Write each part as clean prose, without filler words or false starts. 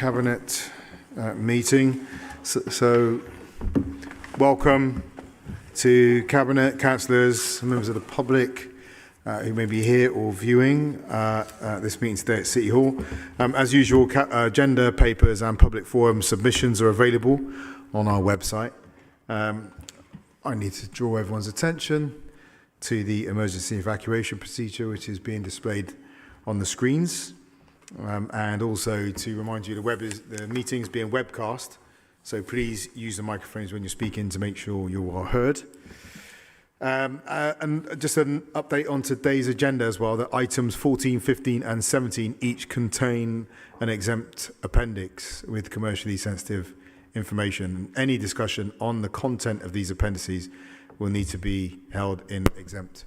Cabinet meeting. So welcome to Cabinet, councillors, members of the public who may be here or viewing this meeting today at City Hall. As usual, agenda papers and public forum submissions are available on our website. I need to draw everyone's attention to the emergency evacuation procedure, which is being displayed on the screens, and also to remind you the meeting is being webcast, so please use the microphones when you're speaking to make sure you are heard. And just an update on today's agenda as well, that items 14, 15 and 17 each contain an exempt appendix with commercially sensitive information. Any discussion on the content of these appendices will need to be held in exempt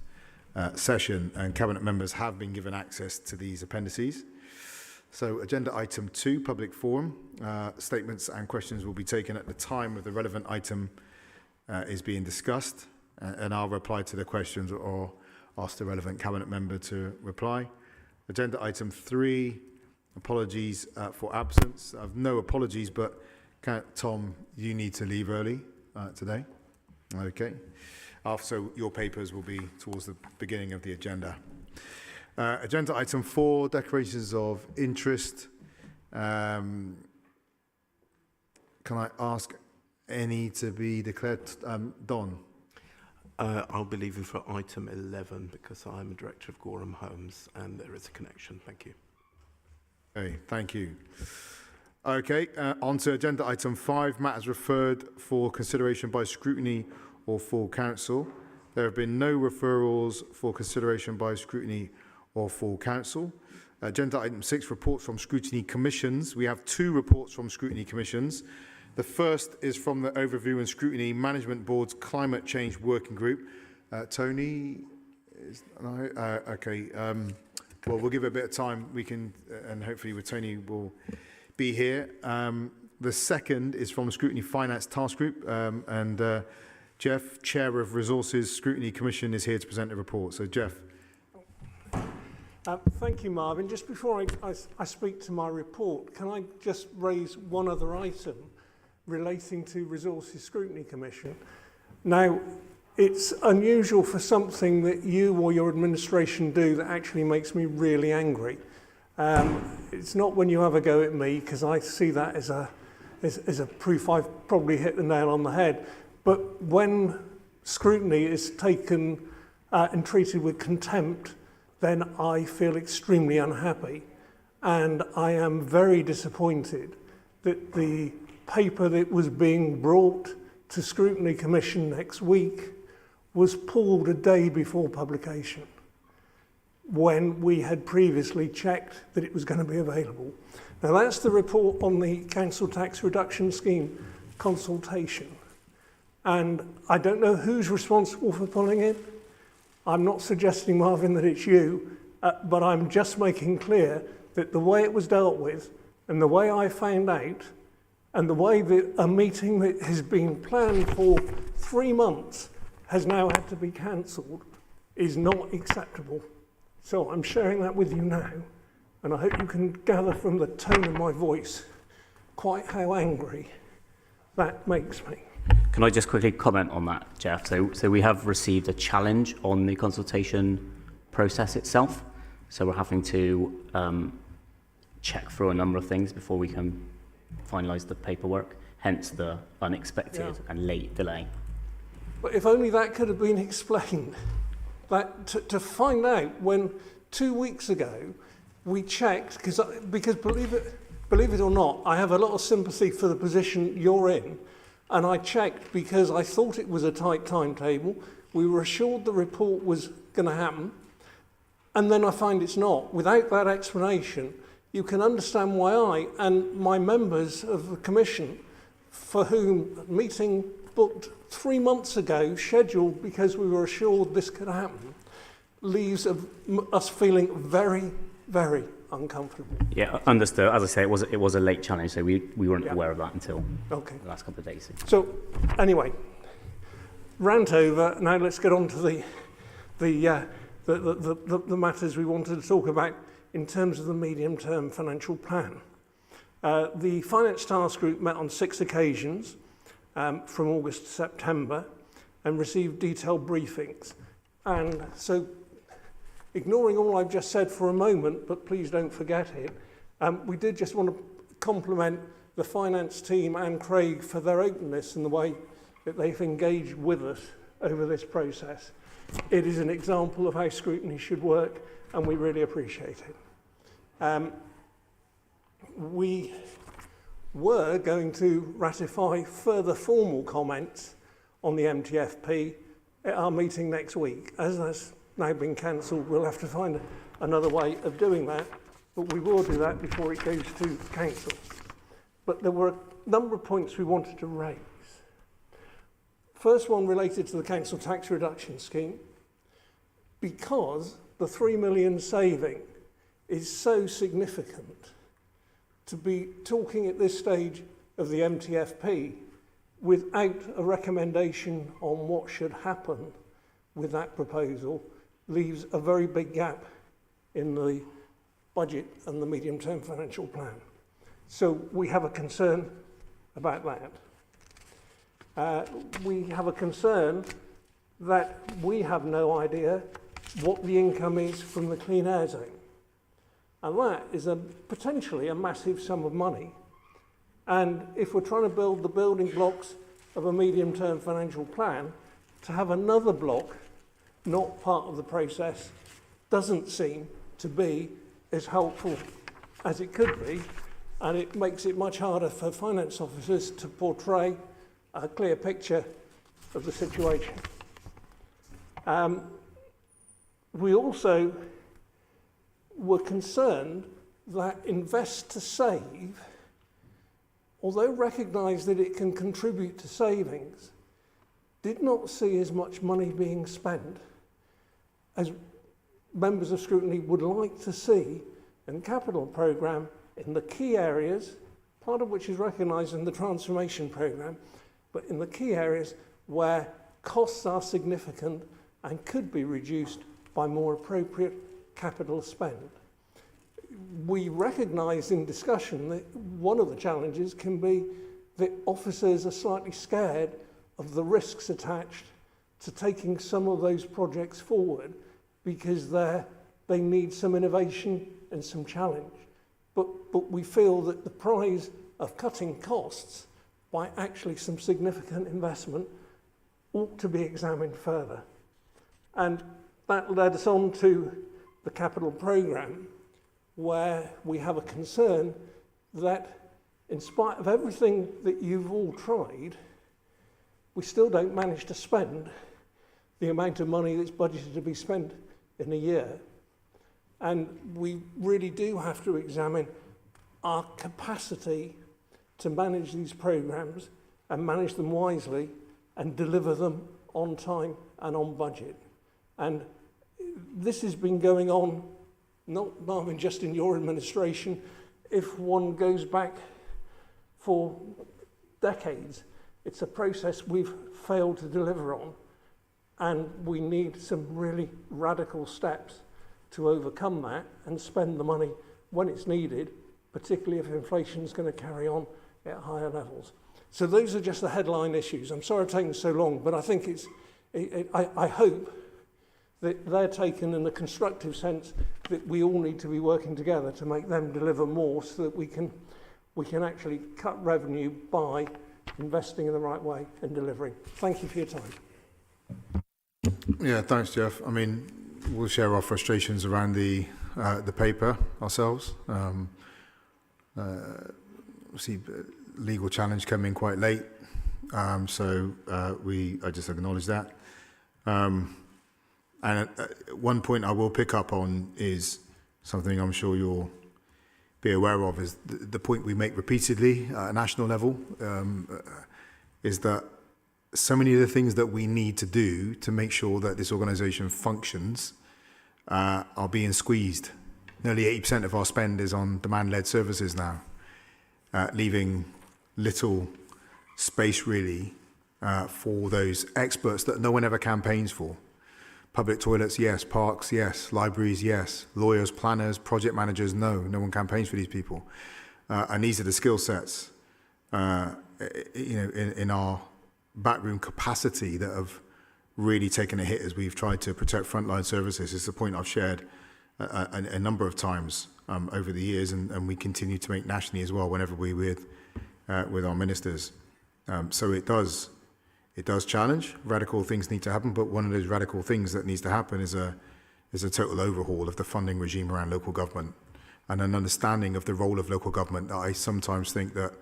session, and Cabinet members have been given access to these appendices. So agenda item 2, public forum. Statements and questions will be taken at the time of the relevant item is being discussed, and I'll reply to the questions or ask the relevant Cabinet member to reply. Agenda item 3, apologies for absence. I've no apologies, but Tom, you need to leave early today. Okay. So your papers will be towards the beginning of the agenda. Agenda item 4, declarations of interest. Can I ask any to be declared? Don? I'll be leaving for item 11 because I'm a director of Gorham Homes and there is a connection. Thank you. Okay, thank you. Okay, on to agenda item 5, matters referred for consideration by scrutiny or full council. There have been no referrals for consideration by scrutiny or full council. Agenda item 6, reports from scrutiny commissions. We have 2 reports from scrutiny commissions. The first is from the Overview and Scrutiny Management Board's Climate Change Working Group. Tony, okay. Well, we'll give it a bit of time. We can, and hopefully with Tony will be here. The second is from the Scrutiny Finance Task Group, and Jeff, Chair of Resources Scrutiny Commission, is here to present a report. So, Jeff. Thank you, Marvin. Just before I speak to my report, can I just raise one other item relating to Resources Scrutiny Commission? Now, it's unusual for something that you or your administration do that actually makes me really angry. It's not when you have a go at me, because I see that as a proof I've probably hit the nail on the head. But when scrutiny is taken and treated with contempt, then I feel extremely unhappy. And I am very disappointed that the paper that was being brought to Scrutiny Commission next week was pulled a day before publication, when we had previously checked that it was going to be available. Now that's the report on the Council Tax Reduction Scheme consultation. And I don't know who's responsible for pulling it. I'm not suggesting, Marvin, that it's you, but I'm just making clear that the way it was dealt with and the way I found out and the way that a meeting that has been planned for 3 months has now had to be cancelled is not acceptable. So I'm sharing that with you now, and I hope you can gather from the tone of my voice quite how angry that makes me. Can I just quickly comment on that, Jeff? So we have received a challenge on the consultation process itself. So we're having to check through a number of things before we can finalise the paperwork, hence the unexpected and late delay. But if only that could have been explained. That to find out when 2 weeks ago we checked, because believe it or not, I have a lot of sympathy for the position you're in, and I checked because I thought it was a tight timetable. We were assured the report was going to happen, and then I find it's not. Without that explanation, you can understand why I and my members of the Commission, for whom a meeting booked 3 months ago, scheduled because we were assured this could happen, leaves us feeling very, very uncomfortable. Yeah, understood. As I say, it was a late challenge, so we weren't aware of that until the last couple of days. So, anyway, rant over. Now let's get on to the matters we wanted to talk about in terms of the medium-term financial plan. The Finance Task Group met on 6 occasions from August to September and received detailed briefings. And so, ignoring all I've just said for a moment, but please don't forget it, we did just want to compliment the finance team and Craig for their openness and the way that they've engaged with us over this process. It is an example of how scrutiny should work, and we really appreciate it. We were going to ratify further formal comments on the MTFP at our meeting next week. As that's now been cancelled, we'll have to find another way of doing that, but we will do that before it goes to council. But there were a number of points we wanted to raise. First one related to the council tax reduction scheme, because the 3 million saving is so significant. To be talking at this stage of the MTFP without a recommendation on what should happen with that proposal leaves a very big gap in the budget and the medium-term financial plan. So we have a concern about that. We have a concern that we have no idea what the income is from the Clean Air Zone. And that is potentially a massive sum of money. And if we're trying to build the building blocks of a medium-term financial plan, to have another block not part of the process doesn't seem to be as helpful as it could be, and it makes it much harder for finance officers to portray a clear picture of the situation. We also were concerned that Invest to Save, although recognised that it can contribute to savings, did not see as much money being spent as members of scrutiny would like to see in capital programme in the key areas, part of which is recognised in the transformation programme, but in the key areas where costs are significant and could be reduced by more appropriate capital spend. We recognise in discussion that one of the challenges can be that officers are slightly scared of the risks attached to taking some of those projects forward because they need some innovation and some challenge. But we feel that the prize of cutting costs by actually some significant investment ought to be examined further. And that led us on to the capital programme, where we have a concern that in spite of everything that you've all tried, we still don't manage to spend the amount of money that's budgeted to be spent in a year. And we really do have to examine our capacity to manage these programmes and manage them wisely and deliver them on time and on budget. And this has been going on, not Marvin, just in your administration. If one goes back for decades, it's a process we've failed to deliver on, and we need some really radical steps to overcome that and spend the money when it's needed, particularly if inflation is going to carry on at higher levels. So those are just the headline issues. I'm sorry I've taken so long, but I think I hope that they're taken in a constructive sense, that we all need to be working together to make them deliver more so that we can actually cut revenue by investing in the right way and delivering. Thank you for your time. Yeah, thanks, Jeff. I mean, we'll share our frustrations around the paper ourselves. See, legal challenge came in quite late, so I just acknowledge that. And one point I will pick up on is something I'm sure you'll be aware of, is the point we make repeatedly at a national level, is that so many of the things that we need to do to make sure that this organisation functions are being squeezed. Nearly 80% of our spend is on demand-led services now, leaving little space really for those experts that no one ever campaigns for. Public toilets, yes. Parks, yes. Libraries, yes. Lawyers, planners, project managers, no. No one campaigns for these people. And these are the skill sets, in our backroom capacity that have really taken a hit as we've tried to protect frontline services. It's a point I've shared a number of times over the years, and we continue to make nationally as well whenever we're with our ministers. So it does challenge. Radical things need to happen, but one of those radical things that needs to happen is a total overhaul of the funding regime around local government and an understanding of the role of local government that I sometimes think that,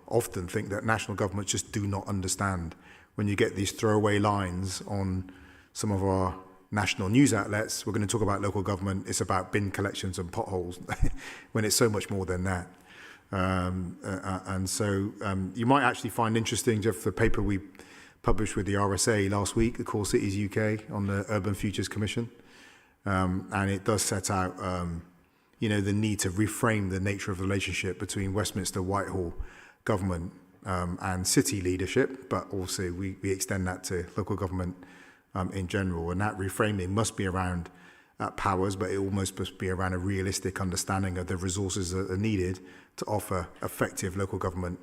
often think that national governments just do not understand. When you get these throwaway lines on some of our national news outlets, we're going to talk about local government, it's about bin collections and potholes, when it's so much more than that. So you might actually find interesting, Jeff, the paper we published with the RSA last week, the Core Cities UK, on the Urban Futures Commission. And it does set out, the need to reframe the nature of the relationship between Westminster, Whitehall government and city leadership, but also we extend that to local government in general. And that reframing must be around powers, but it almost must be around a realistic understanding of the resources that are needed to offer effective local government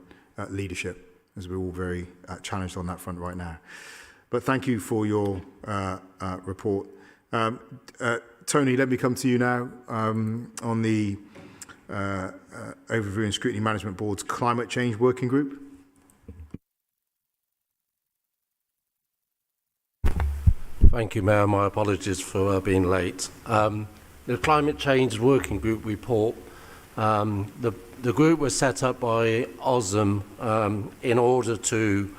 leadership, as we're all very challenged on that front right now. But thank you for your report. Tony, let me come to you now on the Overview and Scrutiny Management Board's Climate Change Working Group. Thank you, Mayor. My apologies for being late. The Climate Change Working Group report, the group was set up by OSM in order to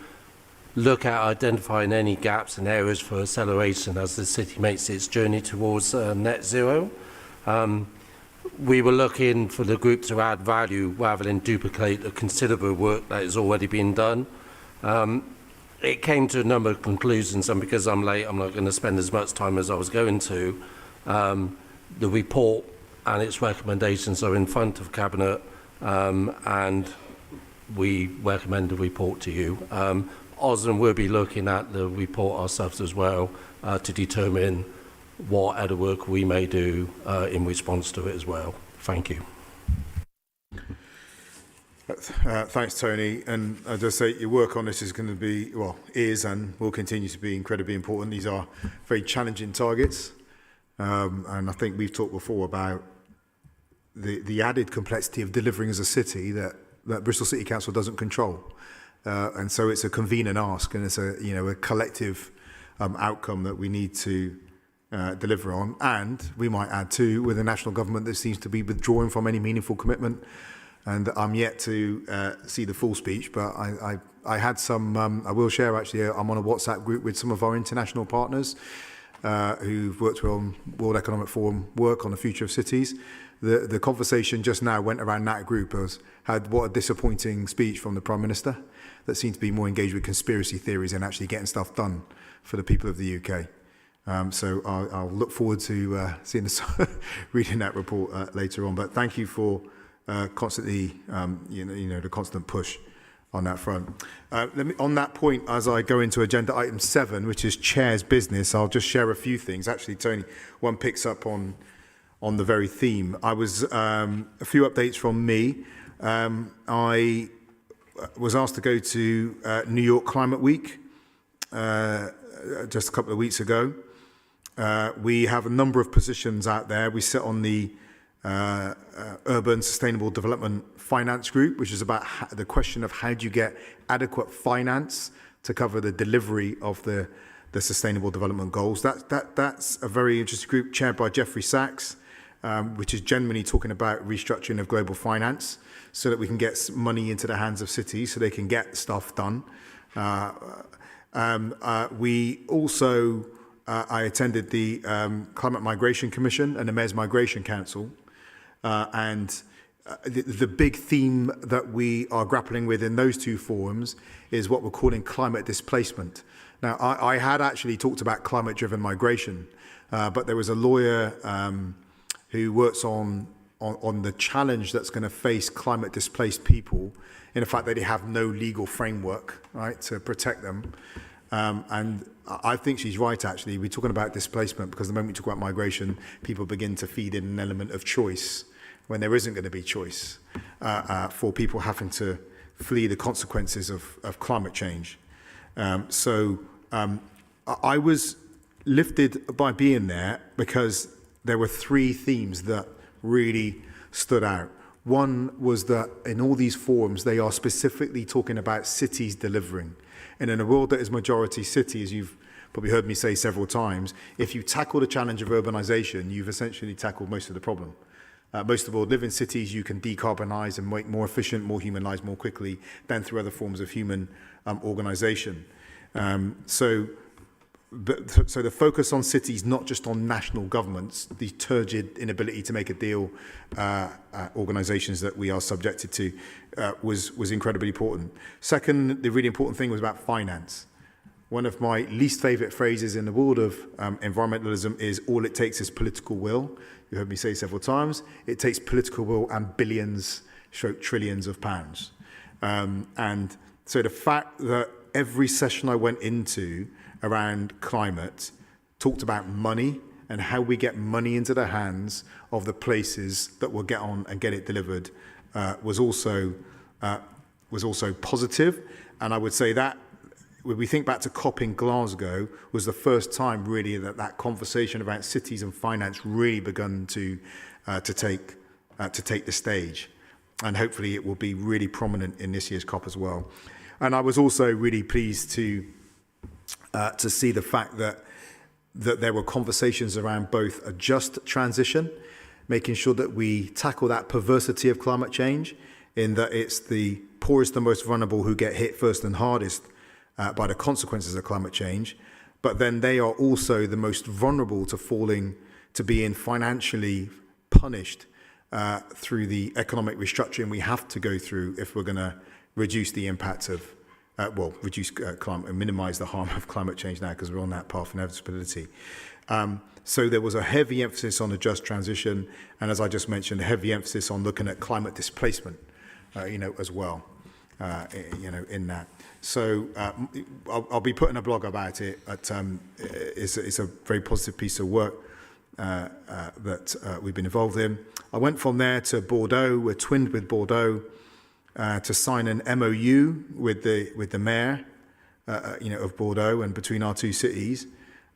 look at identifying any gaps and areas for acceleration as the city makes its journey towards net zero. We were looking for the group to add value rather than duplicate the considerable work that is already being done. It came to a number of conclusions, and because I'm late, I'm not going to spend as much time as I was going to. The report and its recommendations are in front of Cabinet, and we recommend the report to you. OSM will be looking at the report ourselves as well to determine what other work we may do in response to it as well. Thank you. Thanks, Tony. And as I say, your work on this is going to be, is and will continue to be incredibly important. These are very challenging targets. And I think we've talked before about the added complexity of delivering as a city that Bristol City Council doesn't control. And so it's a convenient ask, and it's a collective outcome that we need to deliver on. And we might add too, with a national government that seems to be withdrawing from any meaningful commitment. And I'm yet to see the full speech, but I had some, I will share actually, I'm on a WhatsApp group with some of our international partners who've worked on World Economic Forum work on the future of cities. The conversation just now went around that group, had what a disappointing speech from the Prime Minister that seemed to be more engaged with conspiracy theories and actually getting stuff done for the people of the UK. So I'll look forward to seeing this, reading that report later on. But thank you for constantly, the constant push on that front. On that point, as I go into agenda item 7, which is Chair's business, I'll just share a few things. Actually, Tony, one picks up on the very theme. I was a few updates from me. I was asked to go to New York Climate Week just a couple of weeks ago. We have a number of positions out there. We sit on the Urban Sustainable Development Finance Group, which is about the question of how do you get adequate finance to cover the delivery of the Sustainable Development Goals. That's a very interesting group chaired by Jeffrey Sachs, which is genuinely talking about restructuring of global finance so that we can get money into the hands of cities so they can get stuff done. We also, I attended the Climate Migration Commission and the Mayor's Migration Council. And the big theme that we are grappling with in those two forums is what we're calling climate displacement. Now, I had actually talked about climate-driven migration, but there was a lawyer who works on the challenge that's going to face climate-displaced people in the fact that they have no legal framework, right, to protect them. And I think she's right, actually. We're talking about displacement because the moment we talk about migration, people begin to feed in an element of choice. when there isn't going to be choice for people having to flee the consequences of climate change. I was lifted by being there because there were three themes that really stood out. One was that in all these forums, they are specifically talking about cities delivering. And in a world that is majority city, as you've probably heard me say several times, if you tackle the challenge of urbanization, you've essentially tackled most of the problem. Most of all, live in cities you can decarbonize and make more efficient, more human lives more quickly than through other forms of human organization. So the focus on cities, not just on national governments, the turgid inability to make a deal, organisations that we are subjected to, was incredibly important. Second, the really important thing was about finance. One of my least favourite phrases in the world of environmentalism is all it takes is political will. You heard me say several times, it takes political will and billions, trillions of pounds. And so the fact that every session I went into around climate talked about money and how we get money into the hands of the places that will get on and get it delivered was also positive. And I would say that when we think back to COP in Glasgow was the first time really that conversation about cities and finance really begun to take the stage. And hopefully it will be really prominent in this year's COP as well. And I was also really pleased to see the fact that there were conversations around both a just transition, making sure that we tackle that perversity of climate change, in that it's the poorest and most vulnerable who get hit first and hardest by the consequences of climate change, but then they are also the most vulnerable to being financially punished through the economic restructuring we have to go through if we're going to reduce the impact of, reduce climate and minimise the harm of climate change now, because we're on that path of inevitability. So there was a heavy emphasis on a just transition, and as I just mentioned, a heavy emphasis on looking at climate displacement, as well, in that. So I'll be putting a blog about it. It's a very positive piece of work that we've been involved in. I went from there to Bordeaux. We're twinned with Bordeaux to sign an MOU with the mayor, of Bordeaux, and between our two cities.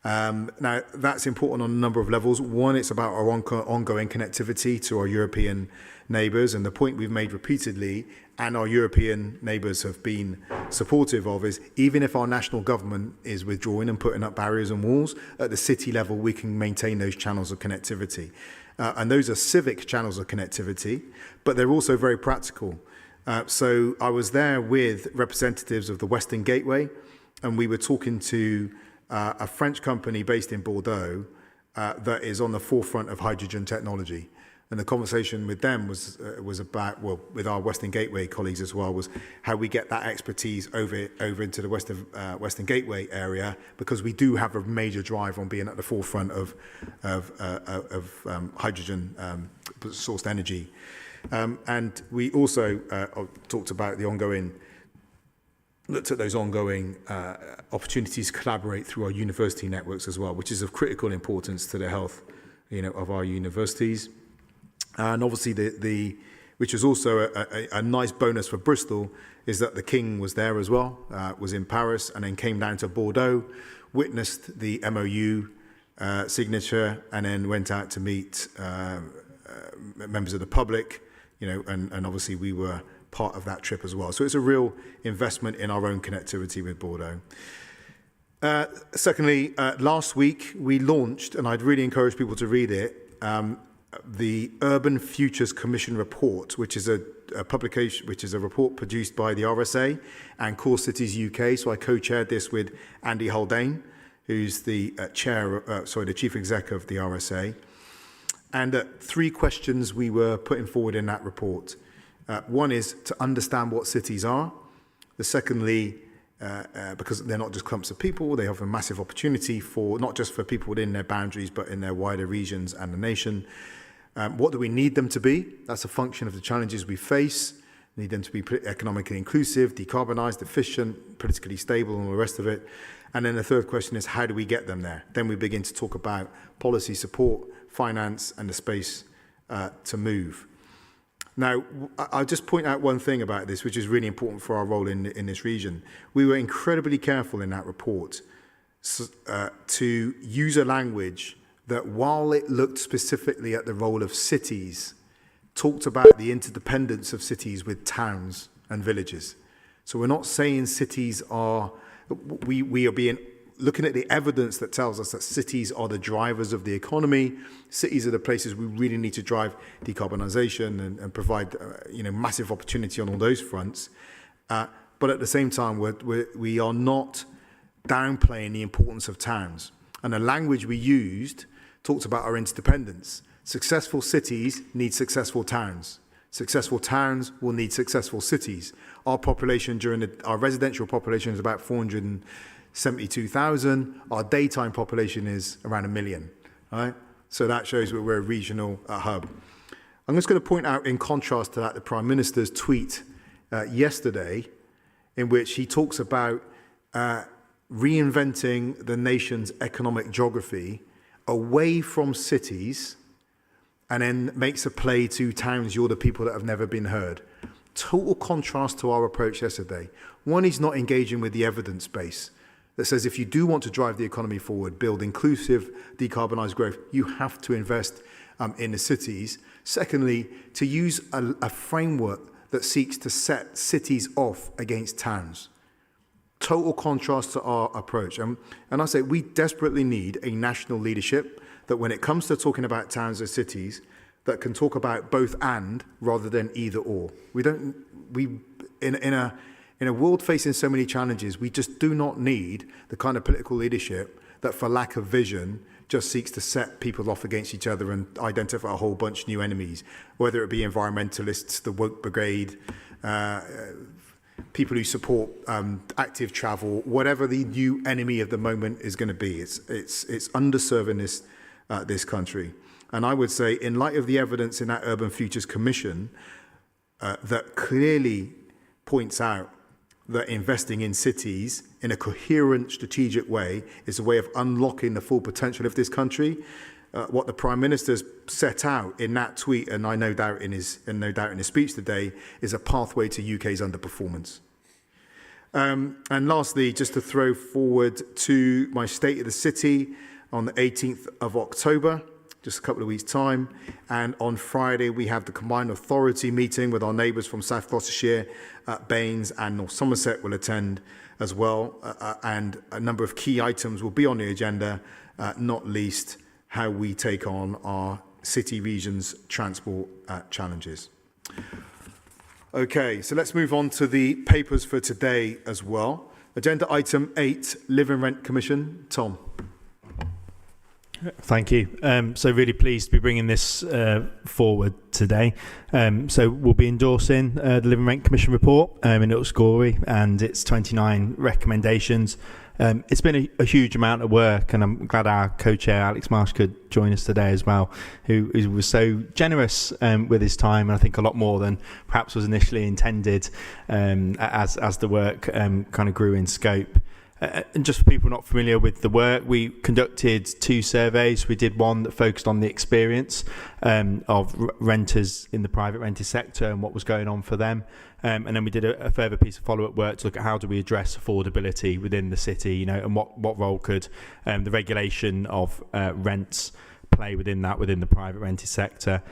Now that's important on a number of levels. One, it's about our ongoing connectivity to our European neighbours, and the point we've made repeatedly, and our European neighbours have been supportive of, is even if our national government is withdrawing and putting up barriers and walls, at the city level we can maintain those channels of connectivity. And those are civic channels of connectivity, but they're also very practical. So I was there with representatives of the Western Gateway, and we were talking to a French company based in Bordeaux that is on the forefront of hydrogen technology. And the conversation with them was about, with our Western Gateway colleagues as well, was how we get that expertise over into the Western Gateway area, because we do have a major drive on being at the forefront of hydrogen sourced energy. And we also talked about looked at those ongoing opportunities to collaborate through our university networks as well, which is of critical importance to the health, of our universities. And obviously which is also a nice bonus for Bristol, is that the King was there as well, was in Paris, and then came down to Bordeaux, witnessed the MOU signature, and then went out to meet members of the public, and obviously we were part of that trip as well. So it's a real investment in our own connectivity with Bordeaux. Secondly, last week we launched, and I'd really encourage people to read it, the Urban Futures Commission report, which is a publication, which is a report produced by the RSA and Core Cities UK. So I co-chaired this with Andy Haldane, who's the the chief exec of the RSA. And 3 questions we were putting forward in that report. One is to understand what cities are. The secondly, because they're not just clumps of people, they have a massive opportunity for not just for people within their boundaries, but in their wider regions and the nation. What do we need them to be? That's a function of the challenges we face. We need them to be economically inclusive, decarbonised, efficient, politically stable, and all the rest of it. And then the third question is, how do we get them there? Then we begin to talk about policy support, finance, and the space to move. Now, I'll just point out one thing about this, which is really important for our role in this region. We were incredibly careful in that report to use a language that, while it looked specifically at the role of cities, talked about the interdependence of cities with towns and villages. So we're not saying cities are, we are being, looking at the evidence that tells us that cities are the drivers of the economy. Cities are the places we really need to drive decarbonisation and provide, massive opportunity on all those fronts. But at the same time, we are not downplaying the importance of towns. And the language we used talked about our interdependence. Successful cities need successful towns. Successful towns will need successful cities. Our population our residential population is about 472,000. Our daytime population is around 1 million. Right? So that shows that we're a regional hub. I'm just going to point out, in contrast to that, the Prime Minister's tweet yesterday, in which he talks about reinventing the nation's economic geography away from cities, and then makes a play to towns, you're the people that have never been heard. Total contrast to our approach yesterday. One, he's not engaging with the evidence base that says if you do want to drive the economy forward, build inclusive, decarbonised growth, you have to invest in the cities. Secondly, to use a framework that seeks to set cities off against towns. Total contrast to our approach. And I say we desperately need a national leadership that, when it comes to talking about towns or cities, that can talk about both and rather than either or. In a world facing so many challenges, we just do not need the kind of political leadership that, for lack of vision, just seeks to set people off against each other and identify a whole bunch of new enemies, whether it be environmentalists, the woke brigade, people who support active travel, whatever the new enemy of the moment is going to be. It's underserving this country. And I would say, in light of the evidence in that Urban Futures Commission that clearly points out that investing in cities in a coherent, strategic way is a way of unlocking the full potential of this country. What the Prime Minister's set out in that tweet, and no doubt in his speech today, is a pathway to UK's underperformance. And lastly, just to throw forward to my State of the City on the 18th of October, just a couple of weeks' time. And on Friday, we have the combined authority meeting with our neighbours from South Gloucestershire, Baines and North Somerset will attend as well. And a number of key items will be on the agenda, not least how we take on our city regions' transport challenges. Okay, so let's move on to the papers for today as well. Agenda item 8, Live and Rent Commission. Tom. Thank you. So really pleased to be bringing this forward today. So we'll be endorsing the Live and Rent Commission report in its story and its 29 recommendations. It's been a huge amount of work, and I'm glad our co-chair Alex Marsh could join us today as well, who was so generous with his time, and I think a lot more than perhaps was initially intended as the work kind of grew in scope. And just for people not familiar with the work, we conducted 2 surveys. We did one that focused on the experience of renters in the private rented sector and what was going on for them. And then we did a further piece of follow-up work to look at how do we address affordability within the city, and what role could the regulation of rents play within the private rented sector.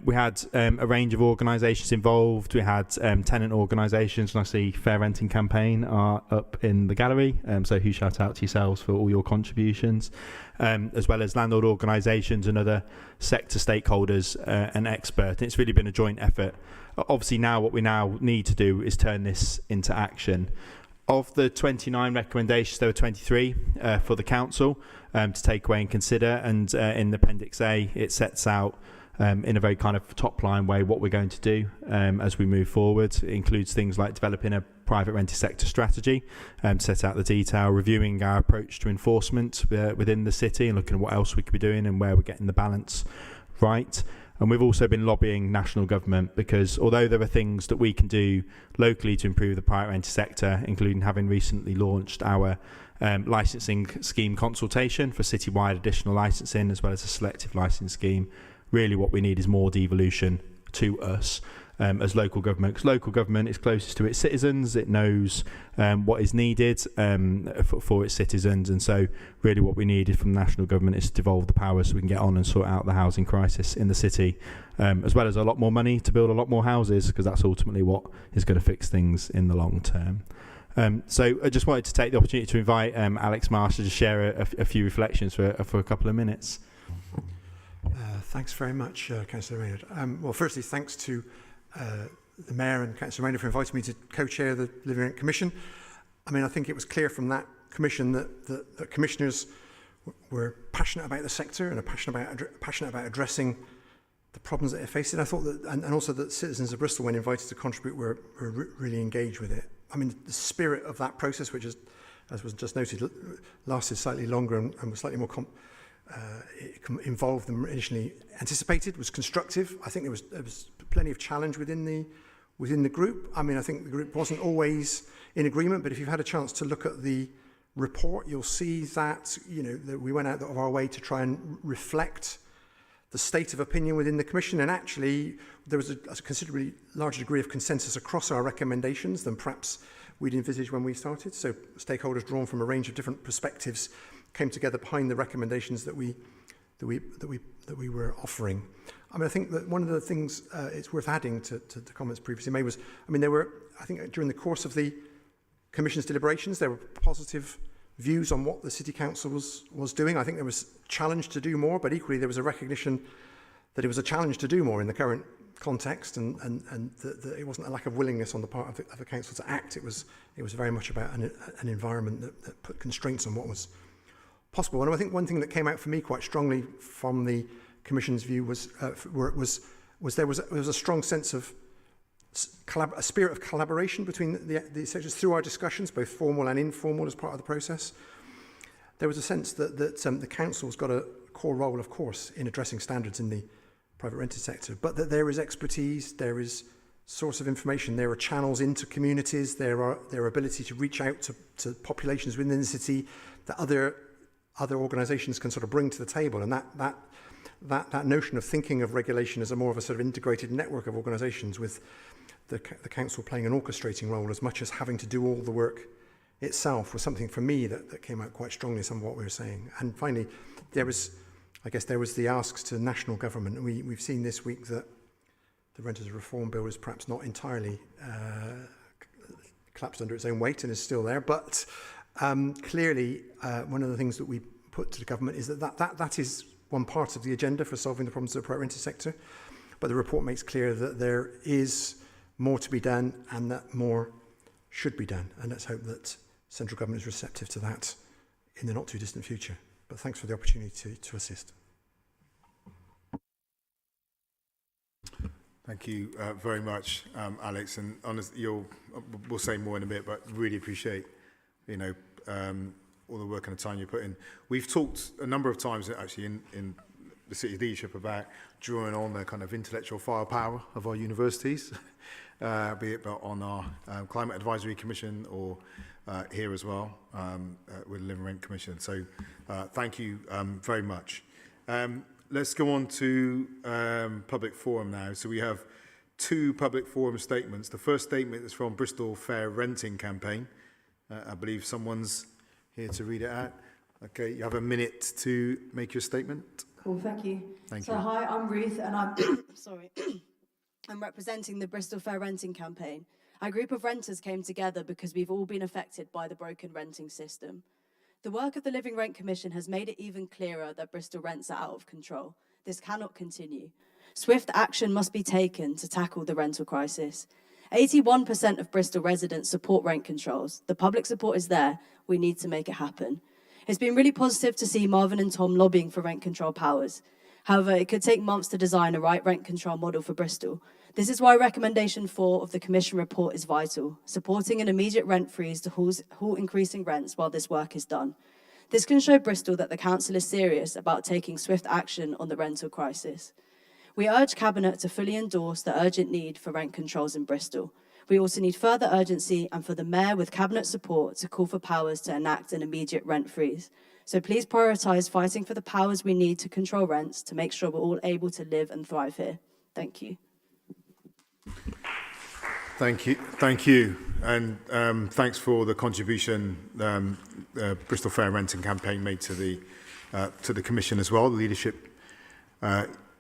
We had a range of organisations involved. We had tenant organisations, and I see Fair Renting Campaign are up in the gallery, so huge shout out to yourselves for all your contributions, as well as landlord organisations and other sector stakeholders and experts. It's really been a joint effort. Obviously now what we now need to do is turn this into action. Of the 29 recommendations, there were 23 for the council to take away and consider, and in Appendix A it sets out in a very kind of top line way what we're going to do as we move forward. It includes things like developing a private rented sector strategy, set out the detail, reviewing our approach to enforcement within the city and looking at what else we could be doing and where we're getting the balance right. And we've also been lobbying national government, because although there are things that we can do locally to improve the private rented sector, including having recently launched our licensing scheme consultation for citywide additional licensing, as well as a selective licensing scheme, really what we need is more devolution to us. as local government, because local government is closest to its citizens. It knows what is needed for its citizens, and so really what we need from national government is to devolve the powers so we can get on and sort out the housing crisis in the city, as well as a lot more money to build a lot more houses, because that's ultimately what is going to fix things in the long term. So I just wanted to take the opportunity to invite Alex Marsh to just share a few reflections for a couple of minutes. Thanks very much, Councillor Maynard. Well, firstly, thanks to the Mayor and Councillor Maynard for inviting me to co-chair the Living Rent Commission. I mean, I think it was clear from that commission that commissioners were passionate about the sector and are passionate about addressing the problems that it faces. And I thought that, and also that citizens of Bristol, when invited to contribute, were really engaged with it. I mean, the spirit of that process, which is, as was just noted, lasted slightly longer and was slightly more involved than initially anticipated, was constructive. I think there was plenty of challenge within the group. I mean, I think the group wasn't always in agreement, but if you've had a chance to look at the report, you'll see that, you know, that we went out of our way to try and reflect the state of opinion within the Commission, and actually there was a considerably larger degree of consensus across our recommendations than perhaps we'd envisaged when we started. So stakeholders drawn from a range of different perspectives came together behind the recommendations that we were offering. I mean, I think that one of the things it's worth adding to the comments previously made was, I mean, there were, I think during the course of the Commission's deliberations, there were positive views on what the City Council was doing. I think there was challenge to do more, but equally there was a recognition that it was a challenge to do more in the current context, and that it wasn't a lack of willingness on the part of the Council to act. It was very much about an environment that put constraints on what was possible. And I think one thing that came out for me quite strongly from the Commission's view was there was a strong sense of a spirit of collaboration between the sectors through our discussions, both formal and informal, as part of the process. There was a sense that the Council's got a core role, of course, in addressing standards in the private rented sector, but that there is expertise, there is source of information, there are channels into communities, there are ability to reach out to populations within the city that other organisations can sort of bring to the table, and that notion of thinking of regulation as a more of a sort of integrated network of organisations with the Council playing an orchestrating role as much as having to do all the work itself was something for me that came out quite strongly, some of what we were saying. And finally, there was the asks to national government. We've seen this week that the Renters Reform Bill is perhaps not entirely collapsed under its own weight and is still there, but clearly one of the things that we put to the government is that is one part of the agenda for solving the problems of the private rented sector, but the report makes clear that there is more to be done and that more should be done, and let's hope that central government is receptive to that in the not too distant future. But thanks for the opportunity to assist. Thank you very much, Alex. And honestly, we'll say more in a bit, but really appreciate, you know, all the work and the time you put in. We've talked a number of times actually in the city's leadership about drawing on the kind of intellectual firepower of our universities, be it on our Climate Advisory Commission or here as well with the Living Rent Commission. So thank you very much. Let's go on to public forum now. So we have two public forum statements. The first statement is from Bristol Fair Renting Campaign. I believe someone's here to read it out. Okay, you have a minute to make your statement. Cool, thank you. Thank you. Hi, I'm Ruth, and I'm sorry. I'm representing the Bristol Fair Renting Campaign. Our group of renters came together because we've all been affected by the broken renting system. The work of the Living Rent Commission has made it even clearer that Bristol rents are out of control. This cannot continue. Swift action must be taken to tackle the rental crisis. 81% of Bristol residents support rent controls. The public support is there. We need to make it happen. It's been really positive to see Marvin and Tom lobbying for rent control powers. However, it could take months to design a right rent control model for Bristol. This is why recommendation 4 of the Commission report is vital, supporting an immediate rent freeze to halt increasing rents while this work is done. This can show Bristol that the Council is serious about taking swift action on the rental crisis. We urge Cabinet to fully endorse the urgent need for rent controls in Bristol. We also need further urgency and for the Mayor with Cabinet support to call for powers to enact an immediate rent freeze. So please prioritise fighting for the powers we need to control rents to make sure we're all able to live and thrive here. Thank you. Thank you, and thanks for the contribution Bristol Fair Renting campaign made to the Commission as well. The leadership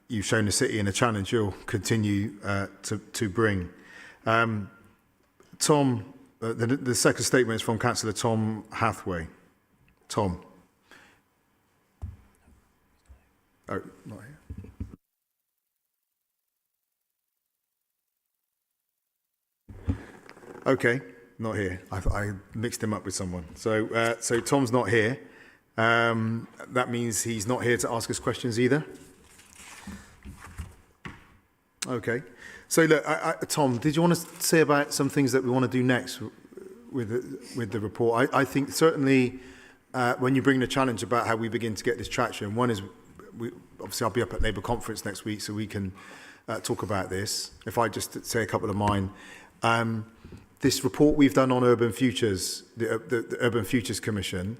you've shown the city and the challenge you'll continue to bring. Tom, the second statement is from Councillor Tom Hathaway. Tom. Oh, not here. Okay, not here. I mixed him up with someone. So Tom's not here. That means he's not here to ask us questions either. Okay. So look, Tom, did you want to say about some things that we want to do next with the report? I think certainly when you bring the challenge about how we begin to get this traction, one is, obviously I'll be up at Labour conference next week, so we can talk about this. If I just say a couple of mine. This report we've done on urban futures, the Urban Futures Commission,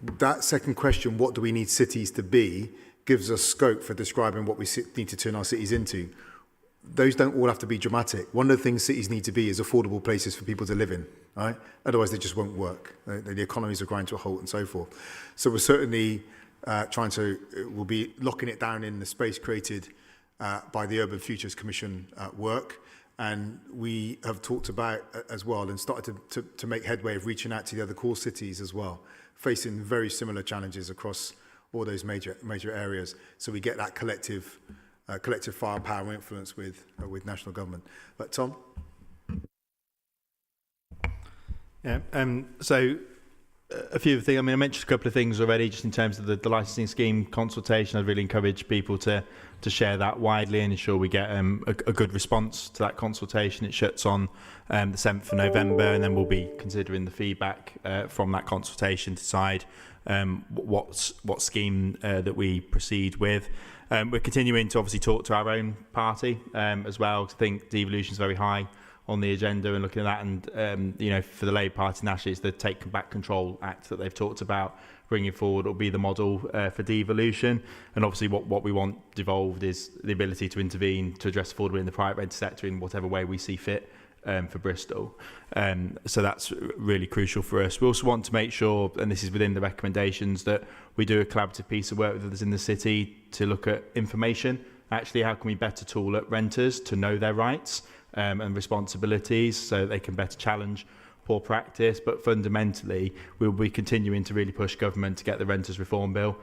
that second question, what do we need cities to be, gives us scope for describing what we need to turn our cities into. Those don't all have to be dramatic. One of the things cities need to be is affordable places for people to live in, right? Otherwise they just won't work. The economies are grinding to a halt and so forth. So we're certainly we'll be locking it down in the space created by the Urban Futures Commission work. And we have talked about as well and started to make headway of reaching out to the other core cities as well, facing very similar challenges across all those major areas. So we get that collective firepower and influence with national government. But Tom? Yeah, so a few things. I mean, I mentioned a couple of things already just in terms of the licensing scheme consultation. I'd really encourage people to share that widely and ensure we get a good response to that consultation. It shuts on the 7th of November, and then we'll be considering the feedback from that consultation to decide what scheme that we proceed with. We're continuing to obviously talk to our own party as well. I think devolution is very high on the agenda and looking at that, and for the Labour Party nationally, it's the Take Back Control Act that they've talked about bringing forward. Will be the model for devolution, and obviously what we want devolved is the ability to intervene to address affordability in the private rented sector in whatever way we see fit for Bristol. So that's really crucial for us. We also want to make sure, and this is within the recommendations, that we do a collaborative piece of work with others in the city to look at information. Actually, how can we better tool up renters to know their rights and responsibilities so they can better challenge poor practice? But fundamentally, we'll be continuing to really push government to get the Renters Reform Bill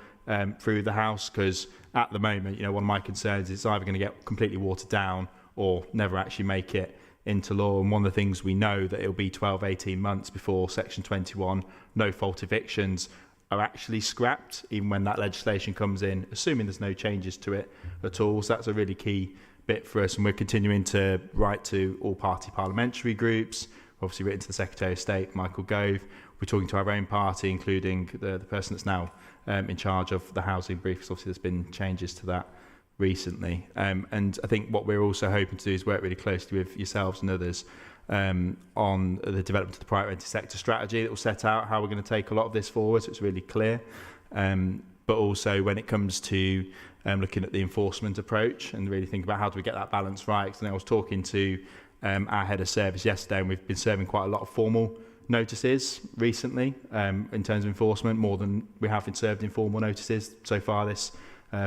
through the House, because at the moment, one of my concerns is it's either going to get completely watered down or never actually make it into law. And one of the things we know that it'll be 12, 18 months before Section 21 no-fault evictions are actually scrapped, even when that legislation comes in, assuming there's no changes to it at all. So that's a really key bit for us, and we're continuing to write to all party parliamentary groups, obviously written to the Secretary of State, Michael Gove. We're talking to our own party, including the person that's now in charge of the housing brief, because obviously there's been changes to that recently. And I think what we're also hoping to do is work really closely with yourselves and others on the development of the private rented sector strategy that will set out how we're going to take a lot of this forward, so it's really clear. But also when it comes to looking at the enforcement approach and really think about how do we get that balance right. Because I was talking to our head of service yesterday, and we've been serving quite a lot of formal notices recently in terms of enforcement, more than we have been served informal notices so far this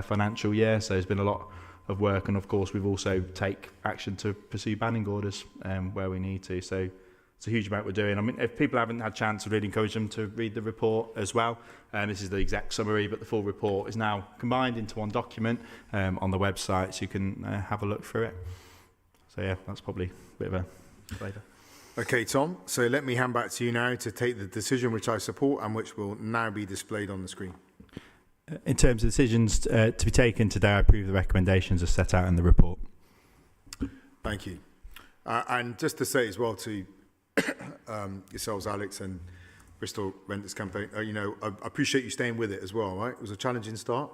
financial year. So there's been a lot of work, and of course we've also take action to pursue banning orders where we need to. So it's a huge amount we're doing. I mean, if people haven't had a chance, I'd really encourage them to read the report as well. This is the exact summary, but the full report is now combined into one document on the website, so you can have a look through it. So yeah, that's probably a bit of a flavour. Okay, Tom, so let me hand back to you now to take the decision which I support and which will now be displayed on the screen. In terms of decisions to be taken today, I approve the recommendations as set out in the report. Thank you. And just to say as well to yourselves, Alex, and Bristol Renters Campaign, I appreciate you staying with it as well, right? It was a challenging start,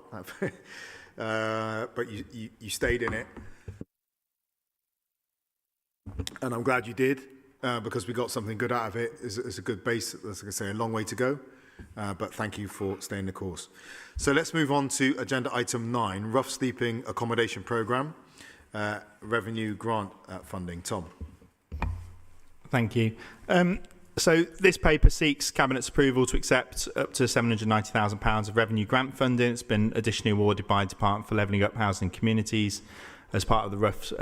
but you stayed in it. And I'm glad you did, because we got something good out of it. It's a good base. As I say, a long way to go. But thank you for staying the course. So let's move on to agenda item 9, rough sleeping accommodation programme. revenue grant funding. Tom. Thank you. So this paper seeks Cabinet's approval to accept up to £790,000 of revenue grant funding. It's been additionally awarded by Department for Levelling Up Housing Communities as part of the rough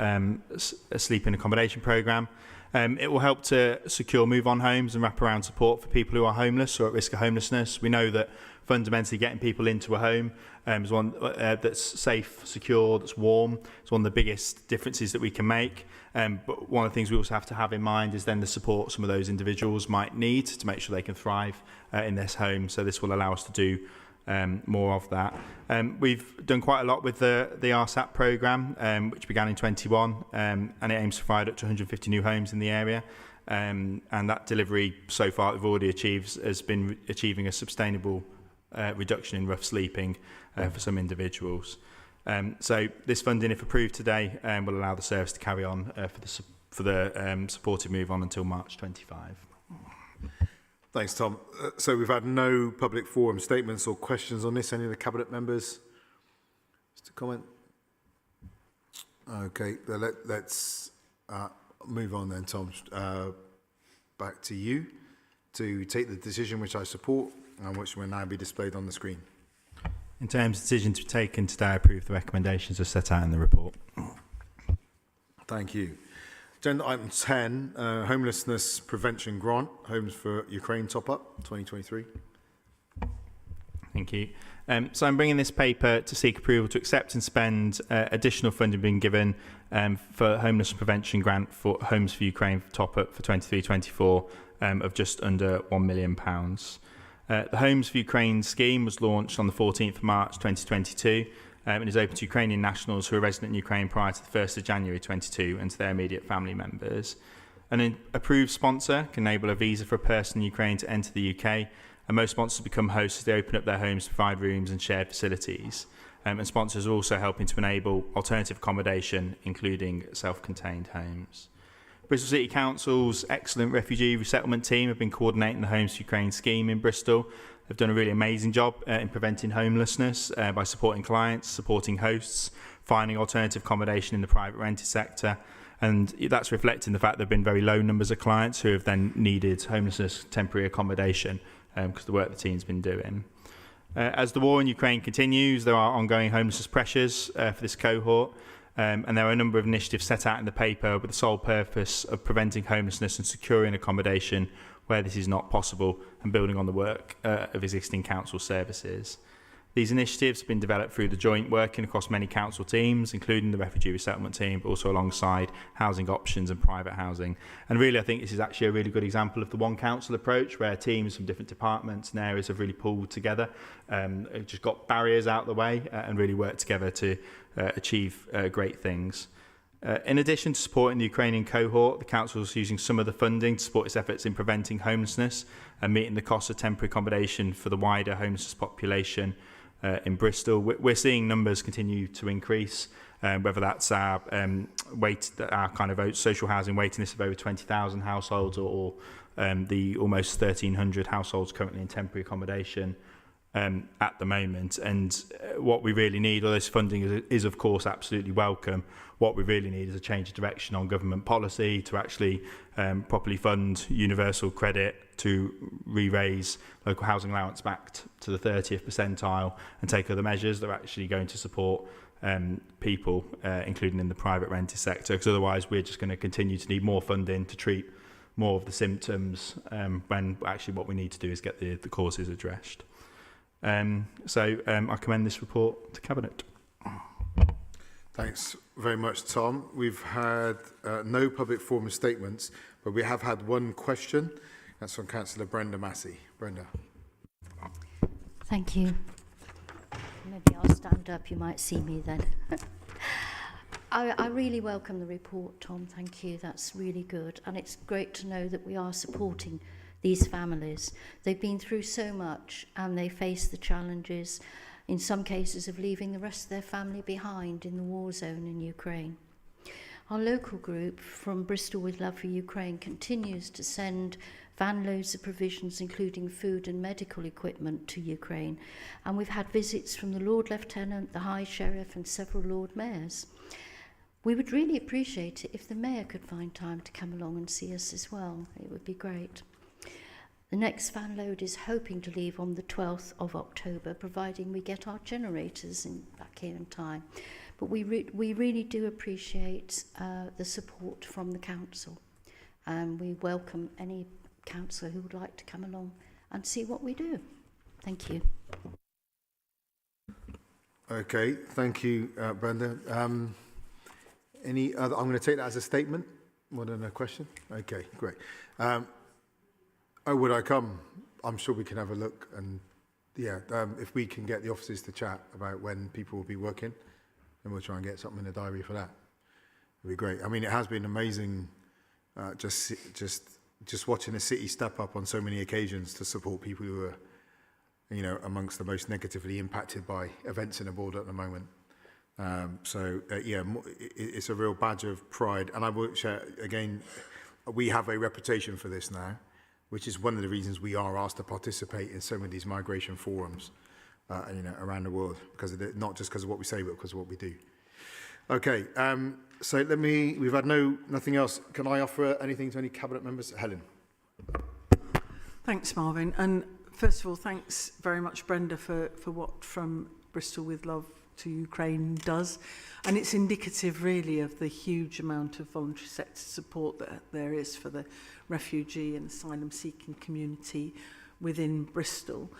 sleeping accommodation programme. It will help to secure move-on homes and wraparound support for people who are homeless or at risk of homelessness. We know that fundamentally getting people into a home is one that's safe, secure, that's warm. It's one of the biggest differences that we can make. But one of the things we also have to have in mind is then the support some of those individuals might need to make sure they can thrive in this home. So this will allow us to do more of that. We've done quite a lot with the RSAP programme, which began in 21, and it aims to provide up to 150 new homes in the area. And that delivery so far we've already achieved has been achieving a sustainable reduction in rough sleeping for some individuals. So this funding, if approved today, will allow the service to carry on for the supported move on until March 25. Thanks, Tom. So we've had no public forum statements or questions on this. Any of the Cabinet members? Just a comment? Okay, let's move on then, Tom. Back to you to take the decision which I support and which will now be displayed on the screen. In terms of decision to be taken today, I approve the recommendations as set out in the report. Thank you. Agenda item 10, Homelessness Prevention Grant, Homes for Ukraine top-up, 2023. Thank you. So I'm bringing this paper to seek approval to accept and spend additional funding being given for Homelessness Prevention Grant for Homes for Ukraine top-up for 23-24 of just under £1 million. The Homes for Ukraine scheme was launched on the 14th of March 2022 and is open to Ukrainian nationals who are resident in Ukraine prior to the 1st of January 22 and to their immediate family members. An approved sponsor can enable a visa for a person in Ukraine to enter the UK, and most sponsors become hosts as they open up their homes to provide rooms and shared facilities. And sponsors are also helping to enable alternative accommodation, including self-contained homes. Bristol City Council's excellent refugee resettlement team have been coordinating the Homes for Ukraine scheme in Bristol. They've done a really amazing job in preventing homelessness by supporting clients, supporting hosts, finding alternative accommodation in the private rented sector. And that's reflecting the fact there have been very low numbers of clients who have then needed homelessness temporary accommodation because of the work the team's been doing. As the war in Ukraine continues, there are ongoing homelessness pressures for this cohort. And there are a number of initiatives set out in the paper with the sole purpose of preventing homelessness and securing accommodation where this is not possible and building on the work of existing council services. These initiatives have been developed through the joint working across many council teams, including the refugee resettlement team, but also alongside housing options and private housing. And really, I think this is actually a really good example of the one council approach, where teams from different departments and areas have really pulled together, just got barriers out of the way and really worked together to achieve great things. In addition to supporting the Ukrainian cohort, the council is using some of the funding to support its efforts in preventing homelessness and meeting the cost of temporary accommodation for the wider homeless population in Bristol. We're seeing numbers continue to increase, whether that's our kind of social housing waiting list of over 20,000 households or the almost 1,300 households currently in temporary accommodation at the moment. And what we really need, although this funding is of course absolutely welcome, what we really need is a change of direction on government policy to actually properly fund universal credit, to re-raise local housing allowance back to the 30th percentile and take other measures that are actually going to support people, including in the private rented sector, because otherwise we're just going to continue to need more funding to treat more of the symptoms when actually what we need to do is get the causes addressed. So I commend this report to Cabinet. Thanks very much, Tom. We've had no public forum statements, but we have had one question. That's from Councillor Brenda Massey. Brenda. Thank you. Maybe I'll stand up, you might see me then. I really welcome the report, Tom. Thank you. That's really good. And it's great to know that we are supporting these families. They've been through so much and they face the challenges, in some cases, of leaving the rest of their family behind in the war zone in Ukraine. Our local group from Bristol with Love for Ukraine continues to send van loads of provisions, including food and medical equipment, to Ukraine. And we've had visits from the Lord Lieutenant, the High Sheriff and several Lord Mayors. We would really appreciate it if the Mayor could find time to come along and see us as well. It would be great. The next van load is hoping to leave on the 12th of October, providing we get our generators back here in time. But we really do appreciate the support from the council. And we welcome any councillor who would like to come along and see what we do. Thank you. Okay, thank you, Brenda. Any other? I'm going to take that as a statement more than a question. Okay, great. Oh, would I come? I'm sure we can have a look, and yeah, if we can get the officers to chat about when people will be working, then we'll try and get something in the diary for that. It'd be great. I mean, it has been amazing, just watching the city step up on so many occasions to support people who are, you know, amongst the most negatively impacted by events in the border at the moment. Yeah, it's a real badge of pride, and I will share again. We have a reputation for this now, which is one of the reasons we are asked to participate in so many of these migration forums, you know, around the world, because of not just because of what we say, but because of what we do. Okay, so we've had nothing else. Can I offer anything to any cabinet members? Helen. Thanks, Marvin. And first of all, thanks very much, Brenda, for what From Bristol with Love to Ukraine does. And it's indicative really of the huge amount of voluntary sector support that there is for the refugee and asylum seeking community within Bristol.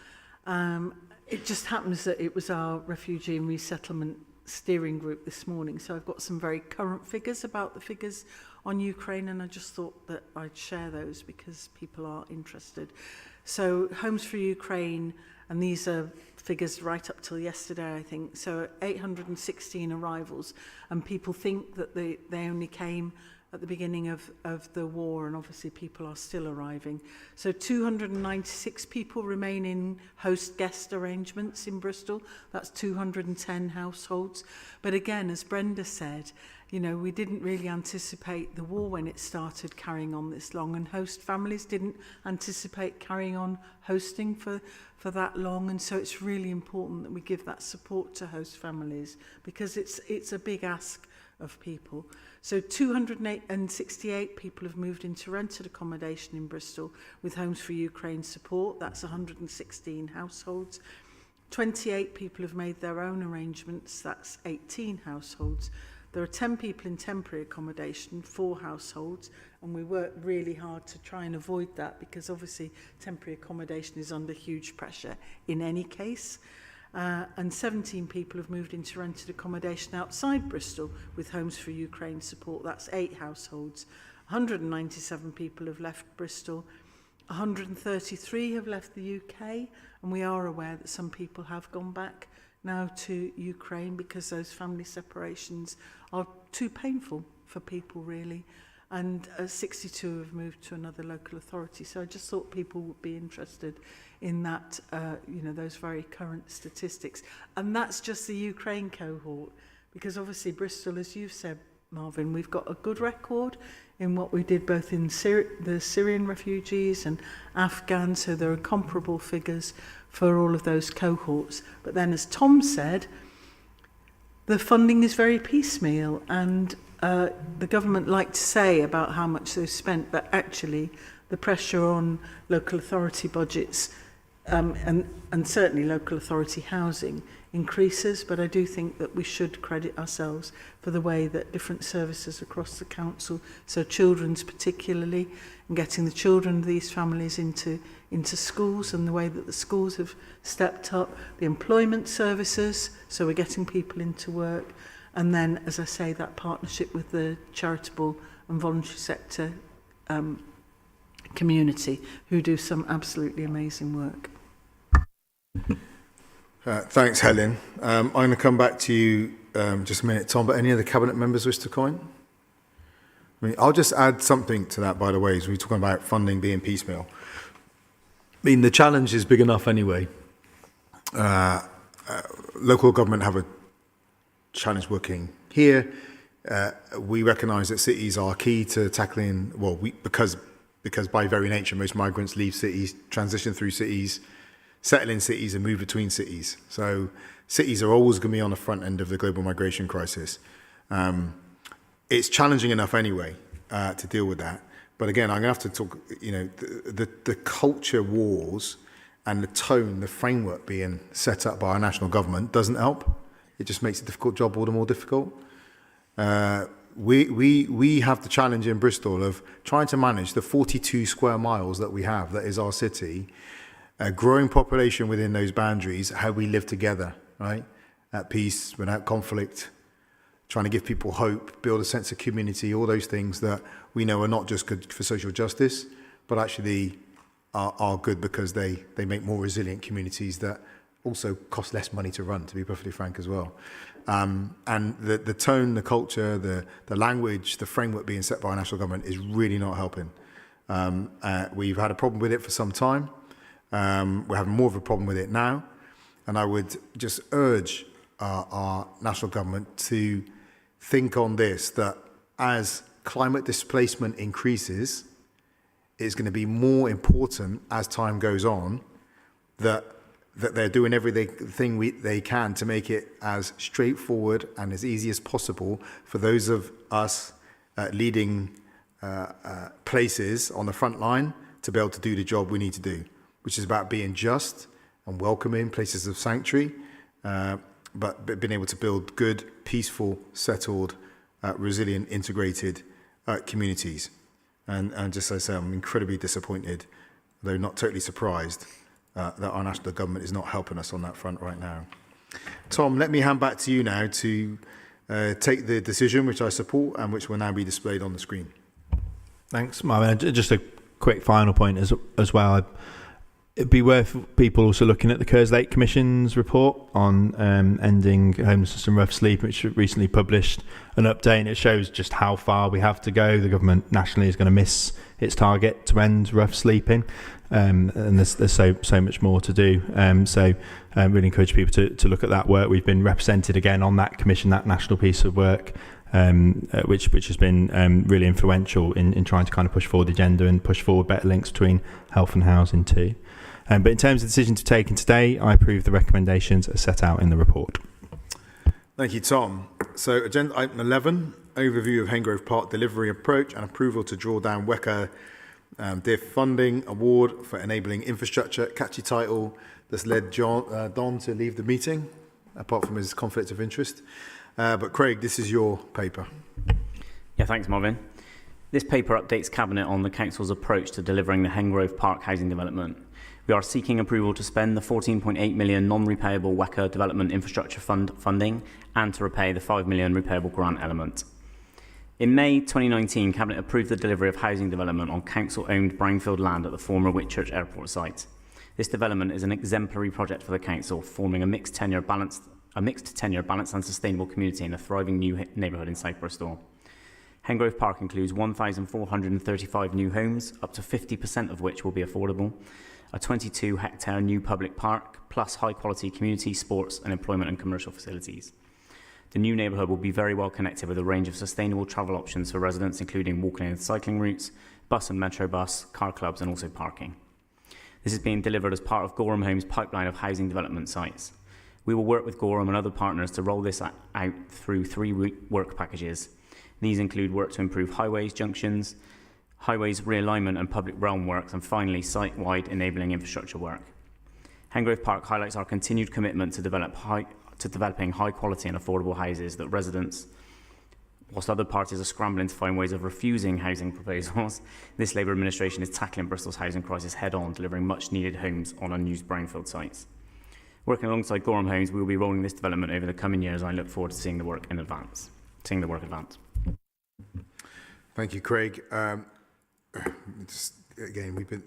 It just happens that it was our refugee and resettlement steering group this morning, so I've got some very current figures about the figures on Ukraine, and I just thought that I'd share those because people are interested. So Homes for Ukraine, and these are figures right up till yesterday, I think, so 816 arrivals, and people think that they only came at the beginning of the war, and obviously people are still arriving. So 296 people remain in host-guest arrangements in Bristol. That's 210 households. But again, as Brenda said, you know, we didn't really anticipate the war when it started carrying on this long, and host families didn't anticipate carrying on hosting for that long. And so it's really important that we give that support to host families, because it's a big ask of people. So 268 people have moved into rented accommodation in Bristol with Homes for Ukraine support. That's 116 households. 28 people have made their own arrangements. That's 18 households. There are 10 people in temporary accommodation, 4 households, and we work really hard to try and avoid that, because obviously temporary accommodation is under huge pressure in any case. And 17 people have moved into rented accommodation outside Bristol with Homes for Ukraine support. That's 8 households. 197 people have left Bristol. 133 have left the UK, and we are aware that some people have gone back now to Ukraine because those family separations are too painful for people, really. And 62 have moved to another local authority. So I just thought people would be interested in that, you know, those very current statistics. And that's just the Ukraine cohort, because obviously Bristol, as you've said, Marvin, we've got a good record in what we did both in the Syrian refugees and Afghans, so there are comparable figures for all of those cohorts. But then, as Tom said, the funding is very piecemeal, and the government like to say about how much they've spent, but actually the pressure on local authority budgets and certainly local authority housing increases. But I do think that we should credit ourselves for the way that different services across the council, so children's particularly, and getting the children of these families into schools, and the way that the schools have stepped up, the employment services, so we're getting people into work, and then, as I say, that partnership with the charitable and voluntary sector community, who do some absolutely amazing work. Thanks, Helen. I'm going to come back to you just a minute, Tom, but any other cabinet members wish to comment? I mean, I'll just add something to that, by the way, as we're talking about funding being piecemeal. I mean, the challenge is big enough anyway. Local government have a challenge working here. We recognise that cities are key to tackling, well, because by very nature, most migrants leave cities, transition through cities, settle in cities and move between cities. So cities are always going to be on the front end of the global migration crisis. it's challenging enough anyway to deal with that. But again, I'm going to have to talk, the culture wars and the tone, the framework being set up by our national government doesn't help. It just makes a difficult job all the more difficult. We have the challenge in Bristol of trying to manage the 42 square miles that we have, that is our city, a growing population within those boundaries, how we live together, right? At peace, without conflict, trying to give people hope, build a sense of community, all those things that we know are not just good for social justice, but actually are good because they make more resilient communities that also cost less money to run, to be perfectly frank as well. And the tone, the culture, the language, the framework being set by our national government is really not helping. We've had a problem with it for some time. We're having more of a problem with it now. And I would just urge our national government to think on this, that as climate displacement increases, it's going to be more important as time goes on that they're doing everything they can to make it as straightforward and as easy as possible for those of us leading places on the front line to be able to do the job we need to do, which is about being just and welcoming places of sanctuary, but being able to build good, peaceful, settled, resilient, integrated communities. And just as I say, I'm incredibly disappointed, though not totally surprised, that our national government is not helping us on that front right now. Tom, let me hand back to you now to take the decision, which I support and which will now be displayed on the screen. Thanks, Marvin. Just a quick final point as well. It'd be worth people also looking at the Kerslake Commission's report on ending homelessness and rough sleep, which recently published an update, and it shows just how far we have to go. The government nationally is going to miss its target to end rough sleeping, and there's so much more to do. So I really encourage people to look at that work. We've been represented again on that commission, that national piece of work, which has been really influential in trying to kind of push forward the agenda and push forward better links between health and housing too. But in terms of the decisions taken today, I approve the recommendations as set out in the report. Thank you, Tom. So agenda item 11, overview of Hengrove Park delivery approach and approval to draw down WECA DIF funding award for enabling infrastructure. Catchy title that's led Don to leave the meeting, apart from his conflict of interest. But Craig, this is your paper. Yeah, thanks, Marvin. This paper updates Cabinet on the Council's approach to delivering the Hengrove Park housing development. We are seeking approval to spend the 14.8 million non-repayable WECA Development Infrastructure Fund funding and to repay the 5 million repayable grant element. In May 2019, Cabinet approved the delivery of housing development on council-owned brownfield land at the former Whitchurch Airport site. This development is an exemplary project for the council, forming a mixed tenure, balanced and sustainable community in a thriving new neighbourhood in South Bristol. Hengrove Park includes 1,435 new homes, up to 50% of which will be affordable, a 22-hectare new public park, plus high-quality community, sports and employment and commercial facilities. The new neighbourhood will be very well connected with a range of sustainable travel options for residents, including walking and cycling routes, bus and metro bus, car clubs and also parking. This is being delivered as part of Gorham Homes' pipeline of housing development sites. We will work with Gorham and other partners to roll this out through 3 work packages. These include work to improve highways, junctions, highways realignment and public realm works, and finally site-wide enabling infrastructure work. Hengrove Park highlights our continued commitment to developing high-quality and affordable houses that residents, whilst other parties are scrambling to find ways of refusing housing proposals, this Labour administration is tackling Bristol's housing crisis head-on, delivering much-needed homes on unused brownfield sites. Working alongside Gorham Homes, we will be rolling this development over the coming years, and I look forward to seeing the work advance. Thank you, Craig. It's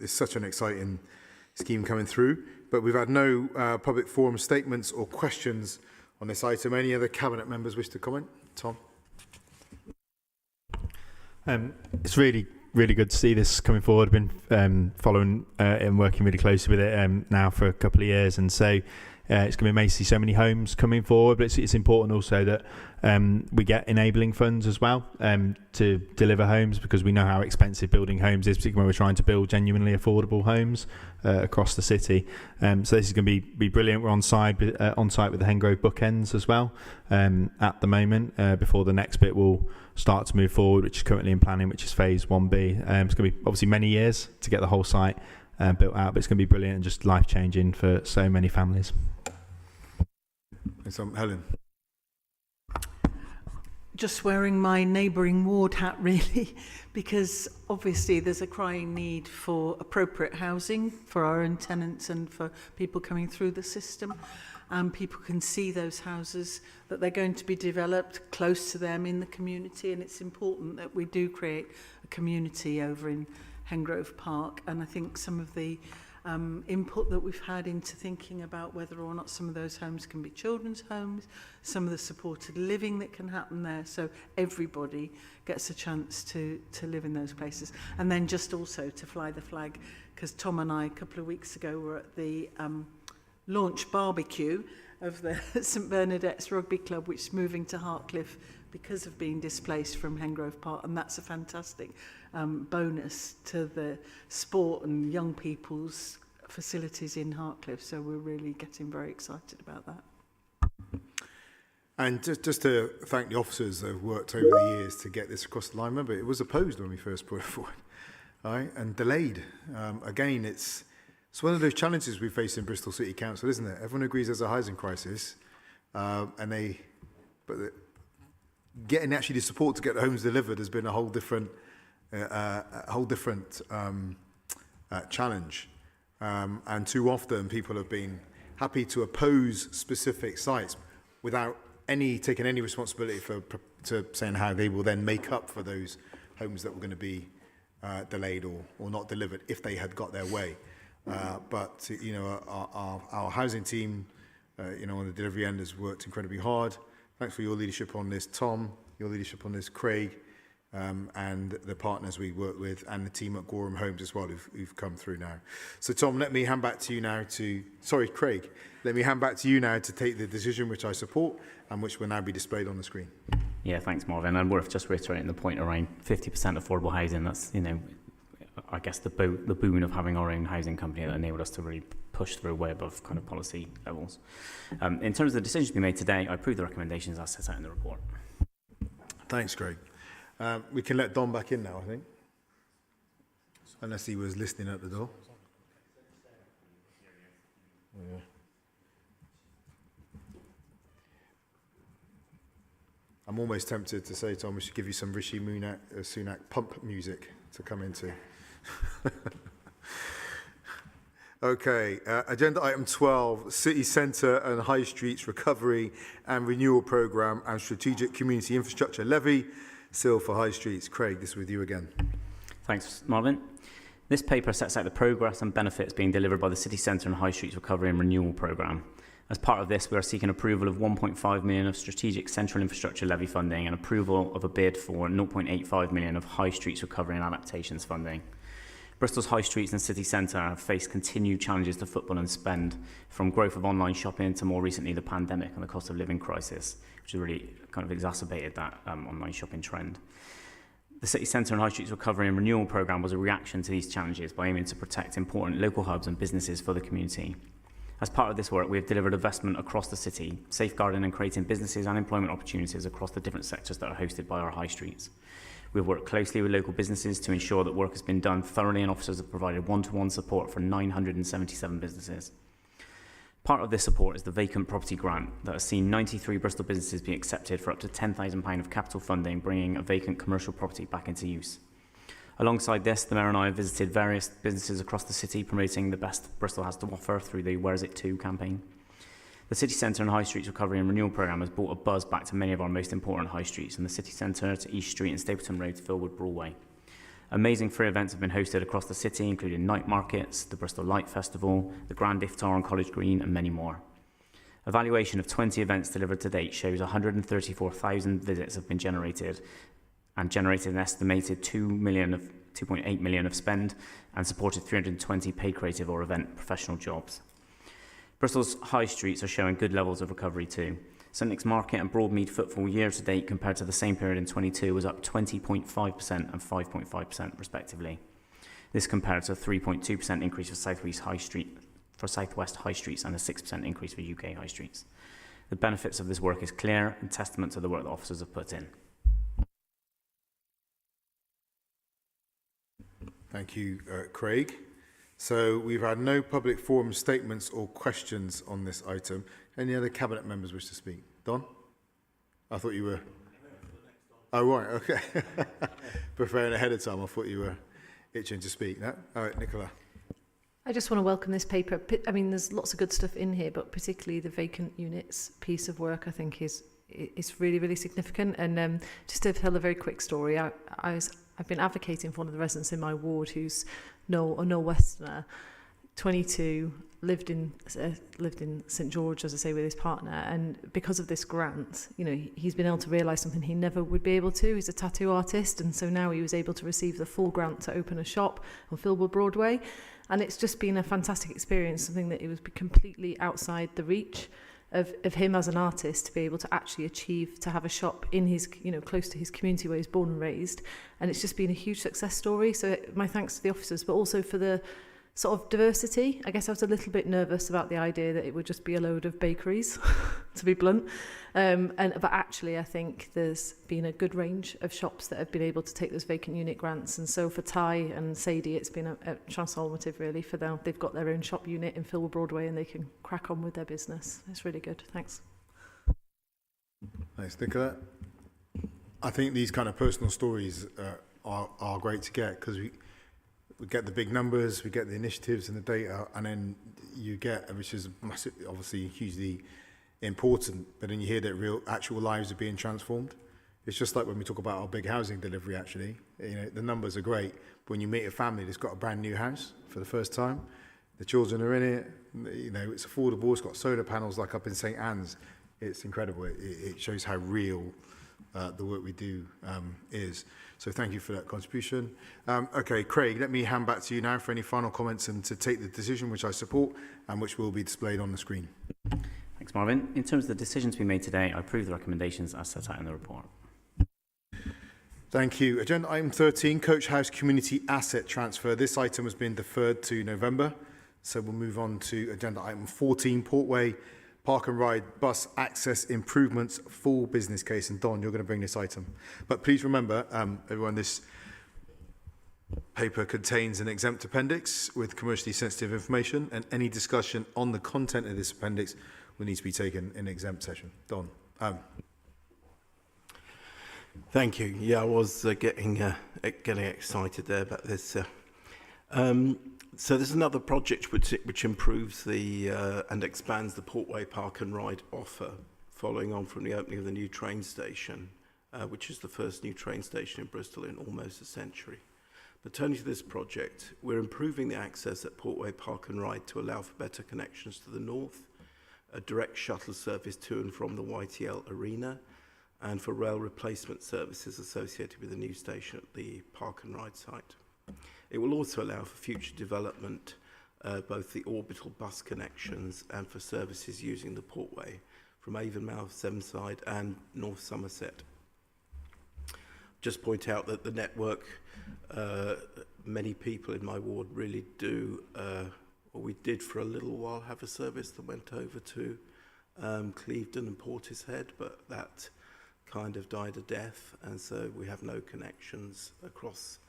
such an exciting scheme coming through, but we've had no public forum statements or questions on this item. Any other Cabinet members wish to comment? Tom? It's really good to see this coming forward. I've been following and working really closely with it now for a couple of years, and so it's going to be amazing to see so many homes coming forward, but it's important also that we get enabling funds as well to deliver homes, because we know how expensive building homes is, particularly when we're trying to build genuinely affordable homes across the city. So this is going to be brilliant. We're on site with the Hengrove bookends as well at the moment. Before the next bit will start to move forward, which is currently in planning, which is phase 1B. It's going to be obviously many years to get the whole site built out, but it's going to be brilliant and just life-changing for so many families. And so, Helen. Just wearing my neighbouring ward hat, really, because obviously there's a crying need for appropriate housing for our own tenants and for people coming through the system. And people can see those houses, that they're going to be developed close to them in the community, and it's important that we do create a community over in Hengrove Park. And I think some of the input that we've had into thinking about whether or not some of those homes can be children's homes, some of the supported living that can happen there, so everybody gets a chance to live in those places. And then just also to fly the flag, because Tom and I a couple of weeks ago were at the launch barbecue of the St Bernadette's Rugby Club, which is moving to Hartcliffe because of being displaced from Hengrove Park, and that's a fantastic bonus to the sport and young people's facilities in Hartcliffe, so we're really getting very excited about that. And just to thank the officers that have worked over the years to get this across the line. Remember, it was opposed when we first put it forward, right? And delayed. Again, it's one of those challenges we face in Bristol City Council, isn't it? Everyone agrees there's a housing crisis, but getting actually the support to get the homes delivered has been a whole different challenge. And too often people have been happy to oppose specific sites without taking any responsibility to saying how they will then make up for those homes that were going to be delayed or not delivered if they had got their way. But you know, our housing team, you know, on the delivery end has worked incredibly hard. Thanks for your leadership on this, Tom, your leadership on this, Craig, and the partners we work with, and the team at Gorham Homes as well who've come through now. So Tom, let me hand back to you now Craig, let me hand back to you now to take the decision which I support and which will now be displayed on the screen. Yeah, thanks, Marvin. And worth just reiterating the point around 50% affordable housing. That's, you know, I guess the boon of having our own housing company that enabled us to really push through way above kind of policy levels. In terms of the decisions to be made today, I approve the recommendations as set out in the report. Thanks, Craig. We can let Don back in now, I think, unless he was listening at the door. Yeah. I'm almost tempted to say, Tom, we should give you some Rishi Sunak pump music to come into. Okay, agenda item 12, City Centre and High Streets Recovery and Renewal Programme and Strategic Community Infrastructure Levy, SIL for High Streets. Craig, this is with you again. Thanks, Marvin. This paper sets out the progress and benefits being delivered by the City Centre and High Streets Recovery and Renewal Programme. As part of this, we are seeking approval of 1.5 million of Strategic Central Infrastructure Levy funding and approval of a bid for 0.85 million of High Streets Recovery and Adaptations funding. Bristol's high streets and city centre have faced continued challenges to footfall and spend, from growth of online shopping to more recently the pandemic and the cost of living crisis, which has really kind of exacerbated that online shopping trend. The City Centre and High Streets Recovery and Renewal Programme was a reaction to these challenges by aiming to protect important local hubs and businesses for the community. As part of this work, we have delivered investment across the city, safeguarding and creating businesses and employment opportunities across the different sectors that are hosted by our high streets. We've worked closely with local businesses to ensure that work has been done thoroughly, and officers have provided one-to-one support for 977 businesses. Part of this support is the vacant property grant that has seen 93 Bristol businesses be accepted for up to £10,000 of capital funding, bringing a vacant commercial property back into use. Alongside this, the Mayor and I have visited various businesses across the city, promoting the best Bristol has to offer through the Where Is It To campaign. The City Centre and High Streets Recovery and Renewal Programme has brought a buzz back to many of our most important high streets, from the City Centre to East Street and Stapleton Road to Philwood Broadway. Amazing free events have been hosted across the city, including night markets, the Bristol Light Festival, the Grand Iftar on College Green, and many more. Evaluation of 20 events delivered to date shows 134,000 visits have been generated, and generated an estimated 2.8 million of spend, and supported 320 paid creative or event professional jobs. Bristol's high streets are showing good levels of recovery too. St Nick's Market and Broadmead footfall year to date compared to the same period in 22 was up 20.5% and 5.5% respectively. This compared to a 3.2% increase for Southwest High Streets and a 6% increase for UK high streets. The benefits of this work is clear and testament to the work that officers have put in. Thank you, Craig. So we've had no public forum statements or questions on this item. Any other cabinet members wish to speak? Don? I thought you were... Oh, right, okay. Preparing ahead of time, I thought you were itching to speak. No? All right, Nicola. I just want to welcome this paper. I mean, there's lots of good stuff in here, but particularly the vacant units piece of work, I think, is really, really significant. And just to tell a very quick story, I've been advocating for one of the residents in my ward who's no Westerner, 22, lived in St George, as I say, with his partner, and because of this grant, you know, he's been able to realise something he never would be able to. He's a tattoo artist, and so now he was able to receive the full grant to open a shop on Filbert Broadway, and it's just been a fantastic experience, something that it was completely outside the reach of him as an artist to be able to actually achieve to have a shop in his, you know, close to his community where he's born and raised, and it's just been a huge success story. So my thanks to the officers, but also for the sort of diversity. I guess I was a little bit nervous about the idea that it would just be a load of bakeries, to be blunt. But actually, I think there's been a good range of shops that have been able to take those vacant unit grants. And so for Ty and Sadie, it's been a transformative, really, for them. They've got their own shop unit in Filbert Broadway and they can crack on with their business. It's really good. Thanks. Thanks, Nicola. I think these kind of personal stories are great to get, because we get the big numbers, we get the initiatives and the data, and then you get, which is massive, obviously hugely important, but then you hear that real actual lives are being transformed. It's just like when we talk about our big housing delivery, actually, you know, the numbers are great, but when you meet a family that's got a brand new house for the first time, the children are in it, you know, it's affordable, it's got solar panels like up in St Anne's. It's incredible. It shows how real the work we do is. So thank you for that contribution. Okay, Craig, let me hand back to you now for any final comments and to take the decision, which I support and which will be displayed on the screen. Thanks, Marvin. In terms of the decisions we made today, I approve the recommendations as set out in the report. Thank you. Agenda item 13, Coach House Community Asset Transfer. This item has been deferred to November, so we'll move on to agenda item 14, Portway Park and Ride Bus Access Improvements Full Business Case. And Don, you're going to bring this item. But please remember, everyone, this paper contains an exempt appendix with commercially sensitive information, and any discussion on the content of this appendix will need to be taken in exempt session. Don. Thank you. Yeah, I was getting excited there about this. So there's another project which improves the and expands the Portway Park and Ride offer, following on from the opening of the new train station, which is the first new train station in Bristol in almost a century. But turning to this project, we're improving the access at Portway Park and Ride to allow for better connections to the north, a direct shuttle service to and from the YTL arena, and for rail replacement services associated with the new station at the Park and Ride site. It will also allow for future development, both the orbital bus connections and for services using the Portway from Avonmouth, Sevenside and North Somerset. Just point out that the network, many people in my ward really do, or we did for a little while, have a service that went over to Clevedon and Portishead, but that kind of died a death, and so we have no connections across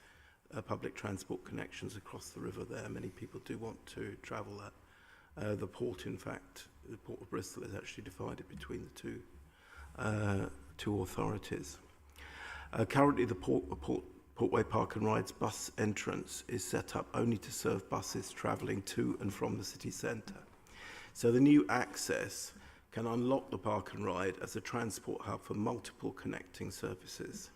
public transport connections across the river there. Many people do want to travel that. The port, in fact, the Port of Bristol is actually divided between the two authorities. Currently, the Portway Park and Ride's bus entrance is set up only to serve buses travelling to and from the city centre. So the new access can unlock the Park and Ride as a transport hub for multiple connecting services.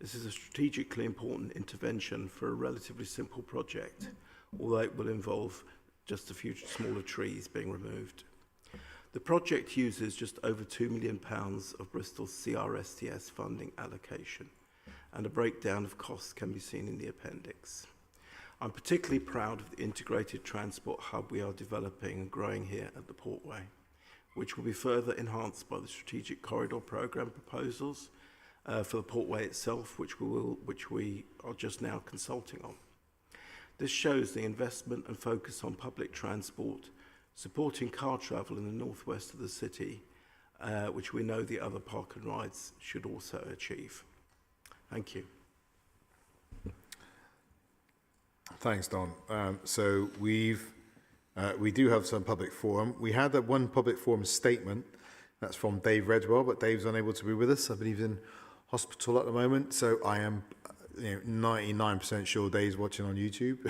This is a strategically important intervention for a relatively simple project, although it will involve just a few smaller trees being removed. The project uses just over £2 million of Bristol's CRSTS funding allocation, and a breakdown of costs can be seen in the appendix. I'm particularly proud of the integrated transport hub we are developing and growing here at the Portway, which will be further enhanced by the strategic corridor programme proposals for the Portway itself, which we are just now consulting on. This shows the investment and focus on public transport, supporting car travel in the northwest of the city, which we know the other park and rides should also achieve. Thank you. Thanks, Don. So we do have some public forum. We had that one public forum statement. That's from Dave Redwell, but Dave's unable to be with us. I believe he's in hospital at the moment. So I am 99% sure Dave's watching on YouTube.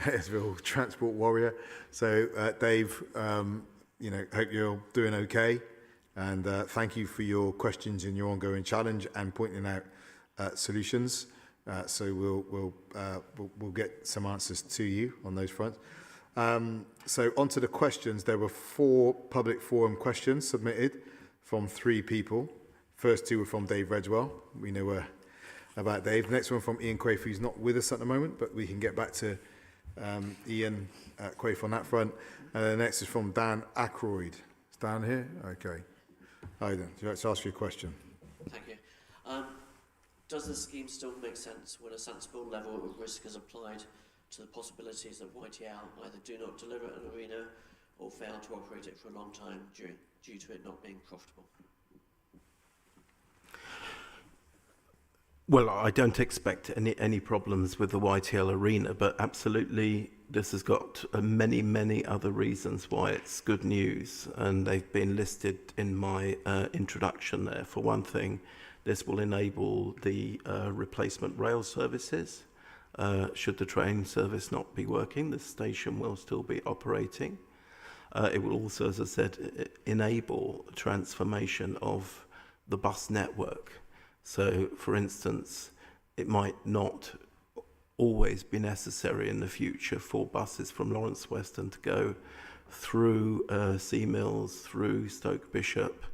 He's a real transport warrior. So Dave, hope you're doing okay. And thank you for your questions and your ongoing challenge and pointing out solutions. So we'll get some answers to you on those fronts. So onto the questions. There were 4 public forum questions submitted from 3 people. First 2 were from Dave Redwell. We know about Dave. Next one from Ian Quaife, who's not with us at the moment, but we can get back to Ian Quaife on that front. And the next is from Dan Ackroyd. Is Dan here? Okay. Hi, Dan. Would you like to ask you a question? Thank you. Does the scheme still make sense when a sensible level of risk is applied to the possibilities that YTL either do not deliver an arena or fail to operate it for a long time due to it not being profitable? Well, I don't expect any problems with the YTL arena, but absolutely this has got many other reasons why it's good news, and they've been listed in my introduction there. For one thing, this will enable the replacement rail services. Should the train service not be working, the station will still be operating. It will also, as I said, enable transformation of the bus network. So, for instance, it might not always be necessary in the future for buses from Lawrence Weston to go through Sea Mills, through Stoke Bishop,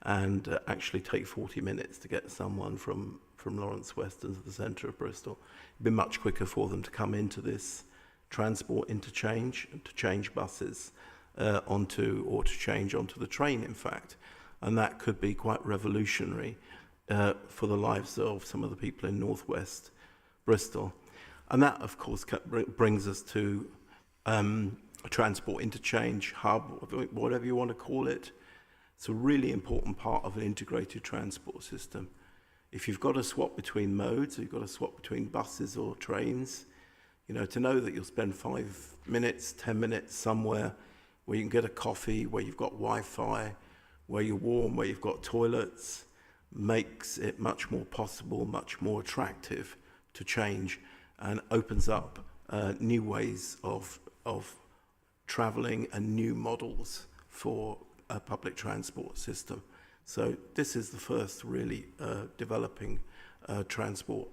and actually take 40 minutes to get someone from Lawrence Weston to the centre of Bristol. It'd be much quicker for them to come into this transport interchange and to change buses to change onto the train, in fact. And that could be quite revolutionary for the lives of some of the people in northwest Bristol. And that, of course, brings us to a transport interchange hub, whatever you want to call it. It's a really important part of an integrated transport system. If you've got to swap between modes, or you've got to swap between buses or trains, to know that you'll spend 5 minutes, 10 minutes somewhere where you can get a coffee, where you've got Wi-Fi, where you're warm, where you've got toilets, makes it much more possible, much more attractive to change, and opens up new ways of travelling and new models for a public transport system. So this is the first really developing transport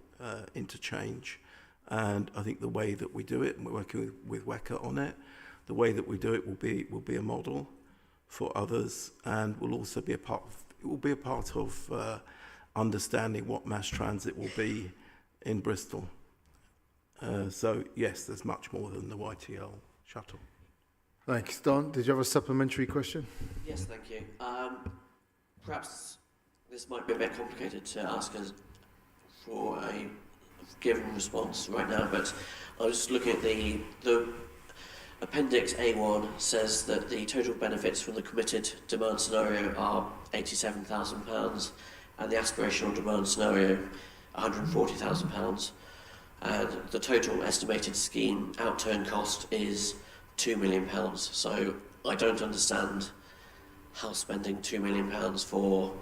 interchange. And I think the way that we do it, and we're working with WECA on it, the way that we do it will be a model for others, and will also be a part of understanding what mass transit will be in Bristol. So yes, there's much more than the YTL shuttle. Thanks. Don, did you have a supplementary question? Yes, thank you. Perhaps this might be a bit complicated to ask us for a given response right now, but I was just looking at the Appendix A1 says that the total benefits from the committed demand scenario are £87,000 and the aspirational demand scenario £140,000, and the total estimated scheme outturn cost is £2 million. So I don't understand how spending £2 million for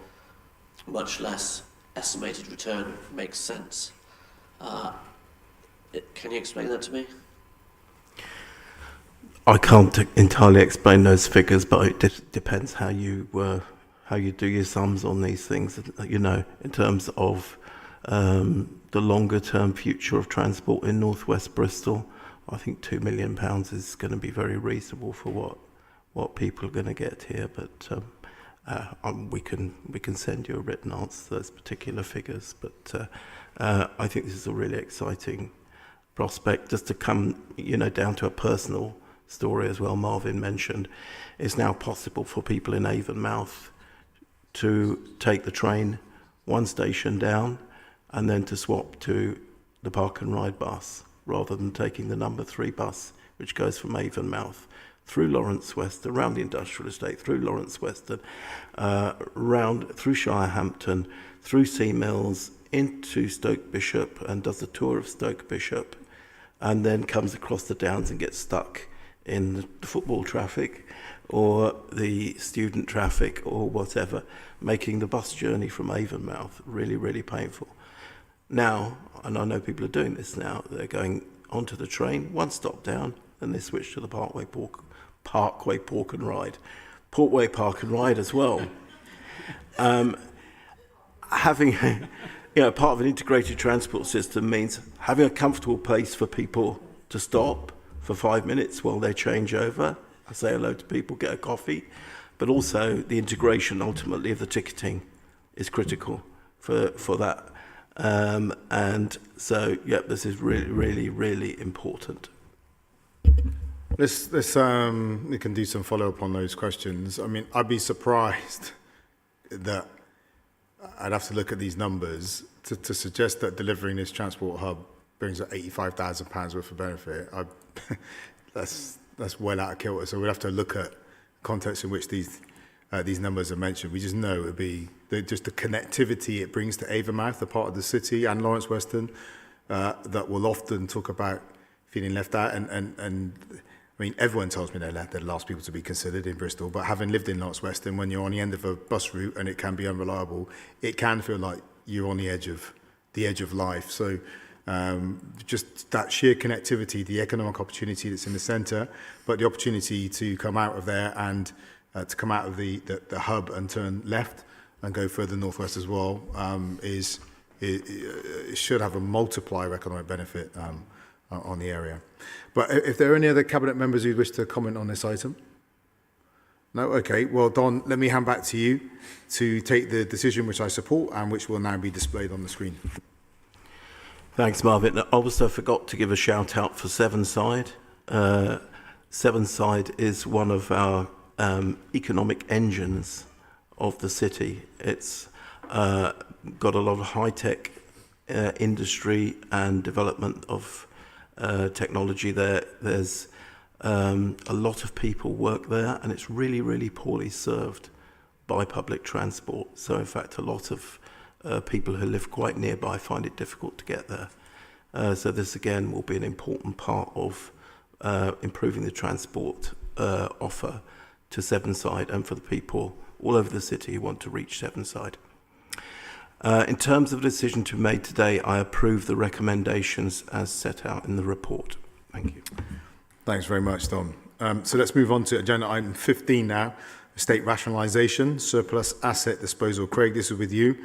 much less estimated return makes sense. Can you explain that to me? I can't entirely explain those figures, but it depends how you do your sums on these things. In terms of the longer term future of transport in northwest Bristol, I think £2 million is going to be very reasonable for what people are going to get here. But we can send you a written answer to those particular figures. But I think this is a really exciting prospect. Just to come, down to a personal story as well, Marvin mentioned, it's now possible for people in Avonmouth to take the train one station down and then to swap to the Park and Ride bus rather than taking the number 3 bus, which goes from Avonmouth through Lawrence Weston, around the industrial estate, through Lawrence Weston, round through Shirehampton, through Sea Mills, into Stoke Bishop, and does the tour of Stoke Bishop, and then comes across the Downs and gets stuck in the football traffic or the student traffic or whatever, making the bus journey from Avonmouth really, really painful. Now, and I know people are doing this now, they're going onto the train, one stop down, and they switch to the Portway Park and Ride as well. Having part of an integrated transport system means having a comfortable place for people to stop for 5 minutes while they change over, say hello to people, get a coffee, but also the integration ultimately of the ticketing is critical for that. And so, this is really, really, really important. Let's we can do some follow up on those questions. I mean, I'd be surprised that I'd have to look at these numbers to suggest that delivering this transport hub brings £85,000 worth of benefit. That's well out of kilter. So we'd have to look at context in which these numbers are mentioned. We just know it would be just the connectivity it brings to Avonmouth, the part of the city, and Lawrence Weston, that will often talk about feeling left out. And I mean, everyone tells me they're the last people to be considered in Bristol, but having lived in Lawrence Weston, when you're on the end of a bus route and it can be unreliable, it can feel like you're on the edge of life. So just that sheer connectivity, the economic opportunity that's in the centre, but the opportunity to come out of there and to come out of the hub and turn left and go further northwest as well, it should have a multiplier economic benefit on the area. But if there are any other Cabinet members who wish to comment on this item? No? Okay. Well, Don, let me hand back to you to take the decision which I support and which will now be displayed on the screen. Thanks, Marvin. I also forgot to give a shout out for Sevenside. Sevenside is one of our economic engines of the city. It's got a lot of high-tech industry and development of technology there. There's a lot of people work there, and it's really, really poorly served by public transport. So, in fact, a lot of people who live quite nearby find it difficult to get there. So this, again, will be an important part of improving the transport offer to Sevenside and for the people all over the city who want to reach Sevenside. In terms of the decision to be made today, I approve the recommendations as set out in the report. Thank you. Thanks very much, Don. So let's move on to agenda item 15 now, estate rationalisation, surplus asset disposal. Craig, this is with you.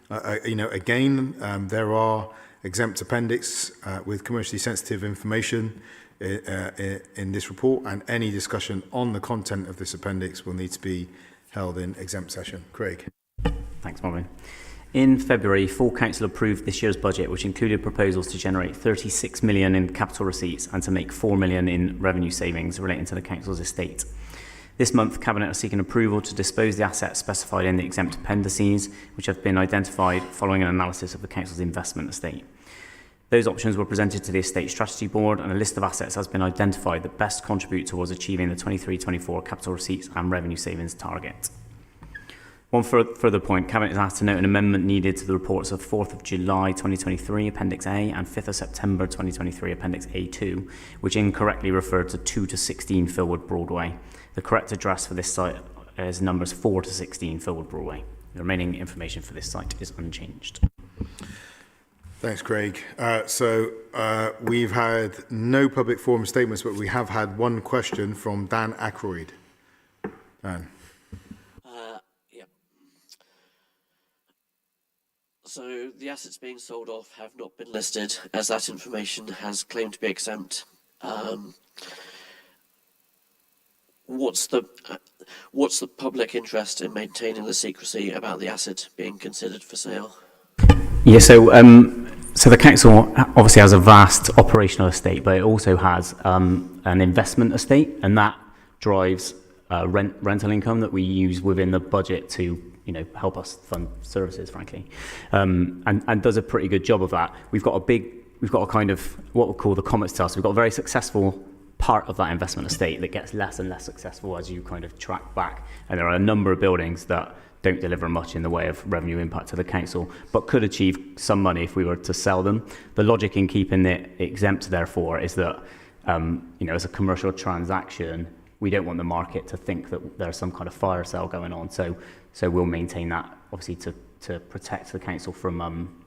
There are exempt appendix with commercially sensitive information in this report, and any discussion on the content of this appendix will need to be held in exempt session. Craig. Thanks, Marvin. In February, full council approved this year's budget, which included proposals to generate 36 million in capital receipts and to make 4 million in revenue savings relating to the council's estate. This month, Cabinet are seeking approval to dispose the assets specified in the exempt appendices, which have been identified following an analysis of the council's investment estate. Those options were presented to the Estate Strategy Board, and a list of assets has been identified that best contribute towards achieving the 23-24 capital receipts and revenue savings target. One further point, Cabinet is asked to note an amendment needed to the reports of 4th of July 2023, Appendix A, and 5th of September 2023, Appendix A2, which incorrectly referred to 2 to 16 Philwood Broadway. The correct address for this site is numbers 4 to 16 Philwood Broadway. The remaining information for this site is unchanged. Thanks, Craig. We've had no public forum statements, but we have had one question from Dan Ackroyd. Dan. So the assets being sold off have not been listed, as that information has claimed to be exempt. What's the public interest in maintaining the secrecy about the asset being considered for sale? Yeah, so the council obviously has a vast operational estate, but it also has an investment estate, and that drives rental income that we use within the budget to help us fund services, frankly, and does a pretty good job of that. We've got a kind of what we call the comets to us. We've got a very successful part of that investment estate that gets less and less successful as you kind of track back, and there are a number of buildings that don't deliver much in the way of revenue impact to the council, but could achieve some money if we were to sell them. The logic in keeping it exempt, therefore, is that as a commercial transaction, we don't want the market to think that there's some kind of fire sale going on. So we'll maintain that, obviously, to protect the council from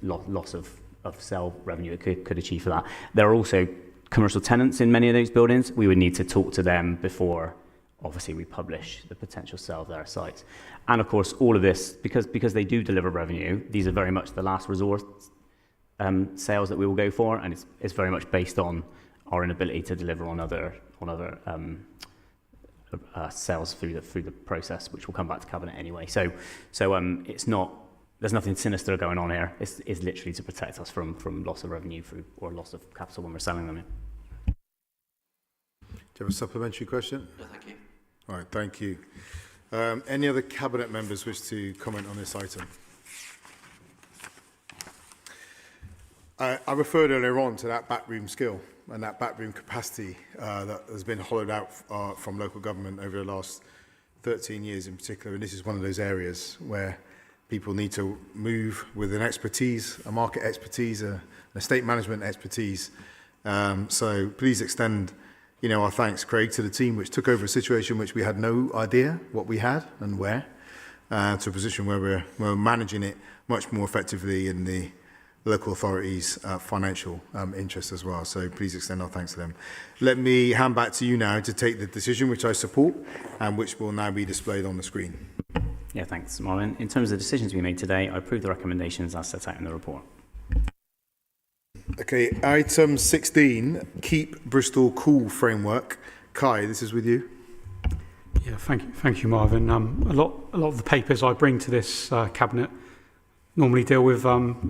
loss of sale revenue it could achieve for that. There are also commercial tenants in many of those buildings. We would need to talk to them before, obviously, we publish the potential sale of their sites. And of course, all of this, because they do deliver revenue, these are very much the last resort sales that we will go for, and it's very much based on our inability to deliver on other sales through the process, which will come back to cabinet anyway. So it's not. There's nothing sinister going on here. It's literally to protect us from loss of revenue or loss of capital when we're selling them. Do you have a supplementary question? No, thank you. All right, thank you. Any other cabinet members wish to comment on this item? I referred earlier on to that backroom skill and that backroom capacity that has been hollowed out from local government over the last 13 years in particular, and this is one of those areas where people need to move with an expertise, a market expertise, an estate management expertise. So please extend, our thanks, Craig, to the team which took over a situation which we had no idea what we had and where, to a position where we're managing it much more effectively in the local authorities' financial interests as well. So please extend our thanks to them. Let me hand back to you now to take the decision which I support and which will now be displayed on the screen. Yeah, thanks, Marvin. In terms of the decisions we made today, I approve the recommendations as set out in the report. Okay, item 16, Keep Bristol Cool Framework. Kai, this is with you. Yeah, thank you, Marvin. A lot of the papers I bring to this cabinet normally deal with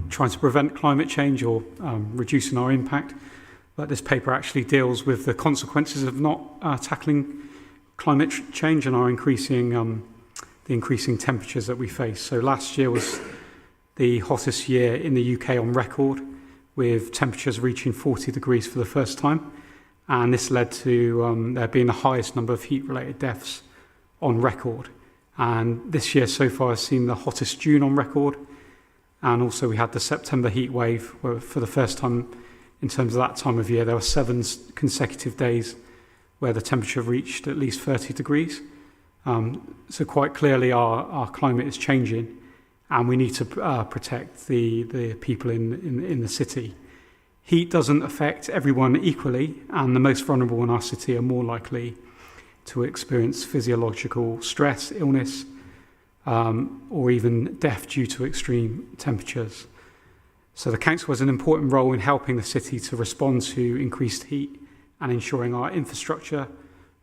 trying to prevent climate change or reducing our impact, but this paper actually deals with the consequences of not tackling climate change and our increasing the increasing temperatures that we face. So last year was the hottest year in the UK on record, with temperatures reaching 40 degrees for the first time, and this led to there being the highest number of heat-related deaths on record. And this year so far has seen the hottest June on record, and also we had the September heat wave, where for the first time in terms of that time of year, there were 7 consecutive days where the temperature reached at least 30 degrees. So quite clearly our climate is changing, and we need to protect the people in the city. Heat doesn't affect everyone equally, and the most vulnerable in our city are more likely to experience physiological stress, illness, or even death due to extreme temperatures. So the council has an important role in helping the city to respond to increased heat and ensuring our infrastructure,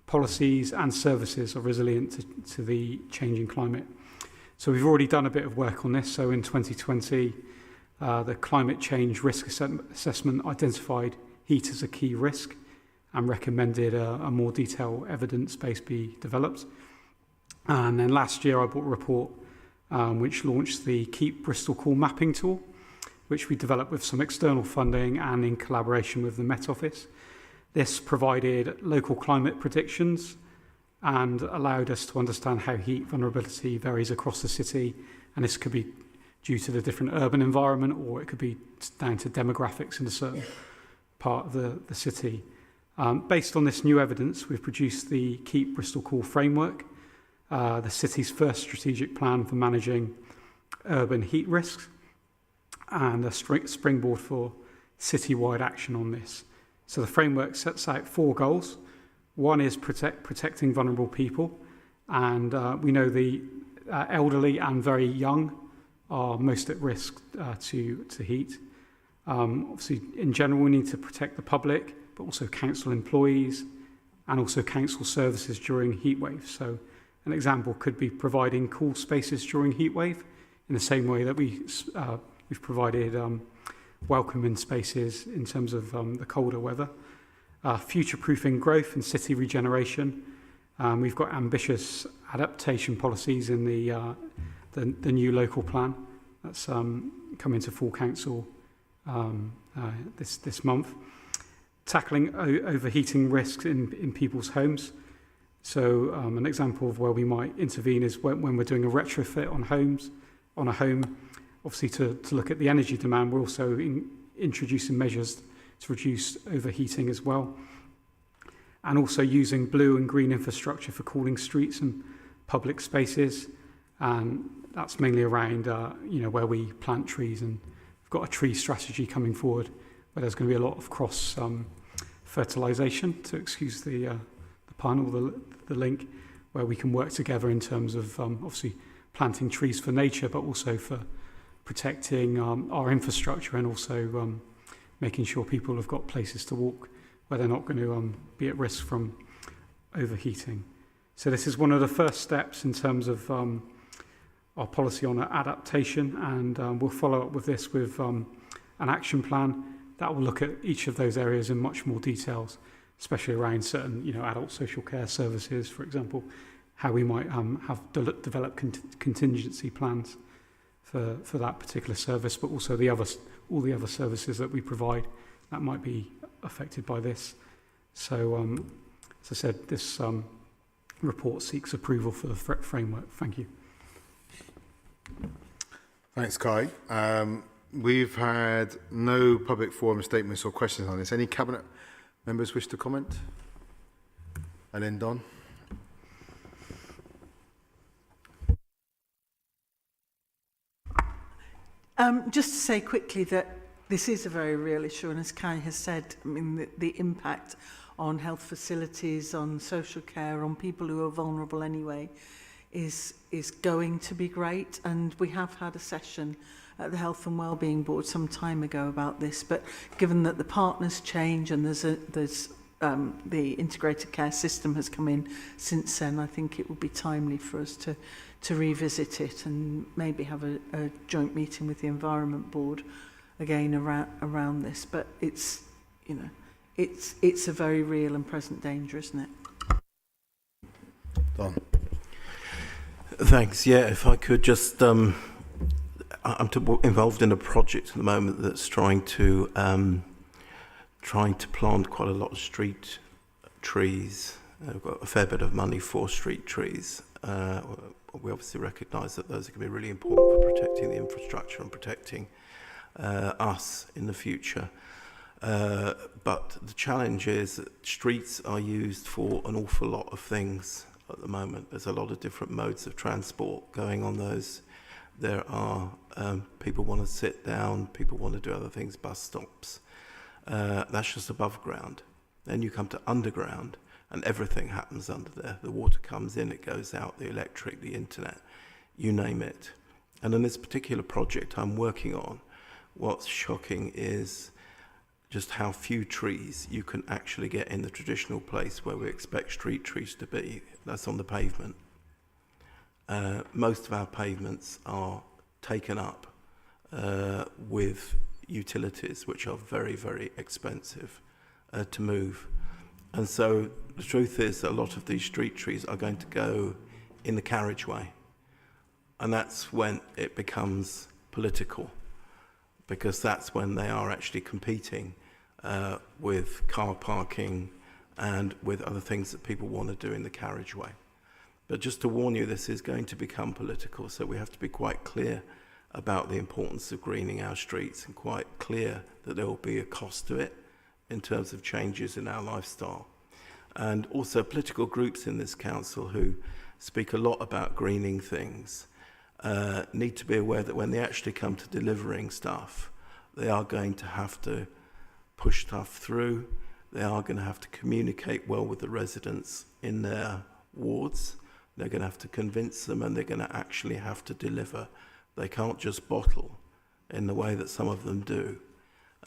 policies and services are resilient to the changing climate. So we've already done a bit of work on this. So in 2020, the climate change risk assessment identified heat as a key risk and recommended a more detailed evidence base be developed. And then last year I brought a report which launched the Keep Bristol Cool mapping tool, which we developed with some external funding and in collaboration with the Met Office. This provided local climate predictions and allowed us to understand how heat vulnerability varies across the city, and this could be due to the different urban environment, or it could be down to demographics in a certain part of the city. Based on this new evidence, we've produced the Keep Bristol Cool framework, the city's first strategic plan for managing urban heat risks, and a springboard for citywide action on this. So the framework sets out 4 goals. One is protecting vulnerable people, and we know the elderly and very young are most at risk to heat. Obviously, in general, we need to protect the public, but also council employees and also council services during heat waves. So an example could be providing cool spaces during heat wave in the same way that we've provided welcoming spaces in terms of the colder weather. Future-proofing growth and city regeneration. We've got ambitious adaptation policies in the new local plan that's come into full council this month. Tackling overheating risks in people's homes. So an example of where we might intervene is when we're doing a retrofit on a home, obviously to look at the energy demand. We're also introducing measures to reduce overheating as well. And also using blue and green infrastructure for cooling streets and public spaces. And that's mainly around, where we plant trees, and we've got a tree strategy coming forward where there's going to be a lot of cross fertilisation, to excuse the pun or the link, where we can work together in terms of obviously planting trees for nature, but also for protecting our infrastructure, and also making sure people have got places to walk where they're not going to be at risk from overheating. So this is one of the first steps in terms of our policy on adaptation, and we'll follow up with this with an action plan that will look at each of those areas in much more details, especially around certain, adult social care services, for example, how we might have developed contingency plans for that particular service, but also all the other services that we provide that might be affected by this. So, as I said, this report seeks approval for the threat framework. Thank you. Thanks, Kai. We've had no public forum statements or questions on this. Any Cabinet members wish to comment? And then Don. Just to say quickly that this is a very real issue, and as Kai has said, I mean, the impact on health facilities, on social care, on people who are vulnerable anyway, is going to be great. And we have had a session at the Health and Wellbeing Board some time ago about this, but given that the partners change and there's the integrated care system has come in since then, I think it would be timely for us to revisit it and maybe have a joint meeting with the Environment Board again around this. But it's a very real and present danger, isn't it? Don. Thanks. Yeah, if I could just, I'm involved in a project at the moment that's trying to plant quite a lot of street trees. We've got a fair bit of money for street trees. We obviously recognise that those are going to be really important for protecting the infrastructure and protecting us in the future. But the challenge is that streets are used for an awful lot of things at the moment. There's a lot of different modes of transport going on those. There are people want to sit down, people want to do other things, bus stops. That's just above ground. Then you come to underground, and everything happens under there. The water comes in, it goes out, the electric, the internet, you name it. And in this particular project I'm working on, what's shocking is just how few trees you can actually get in the traditional place where we expect street trees to be. That's on the pavement. Most of our pavements are taken up with utilities, which are very, very expensive to move. And so the truth is that a lot of these street trees are going to go in the carriageway. And that's when it becomes political, because that's when they are actually competing with car parking and with other things that people want to do in the carriageway. But just to warn you, this is going to become political, so we have to be quite clear about the importance of greening our streets, and quite clear that there will be a cost to it in terms of changes in our lifestyle. And also political groups in this council who speak a lot about greening things need to be aware that when they actually come to delivering stuff, they are going to have to push stuff through. They are going to have to communicate well with the residents in their wards. They're going to have to convince them, and they're going to actually have to deliver. They can't just bottle in the way that some of them do.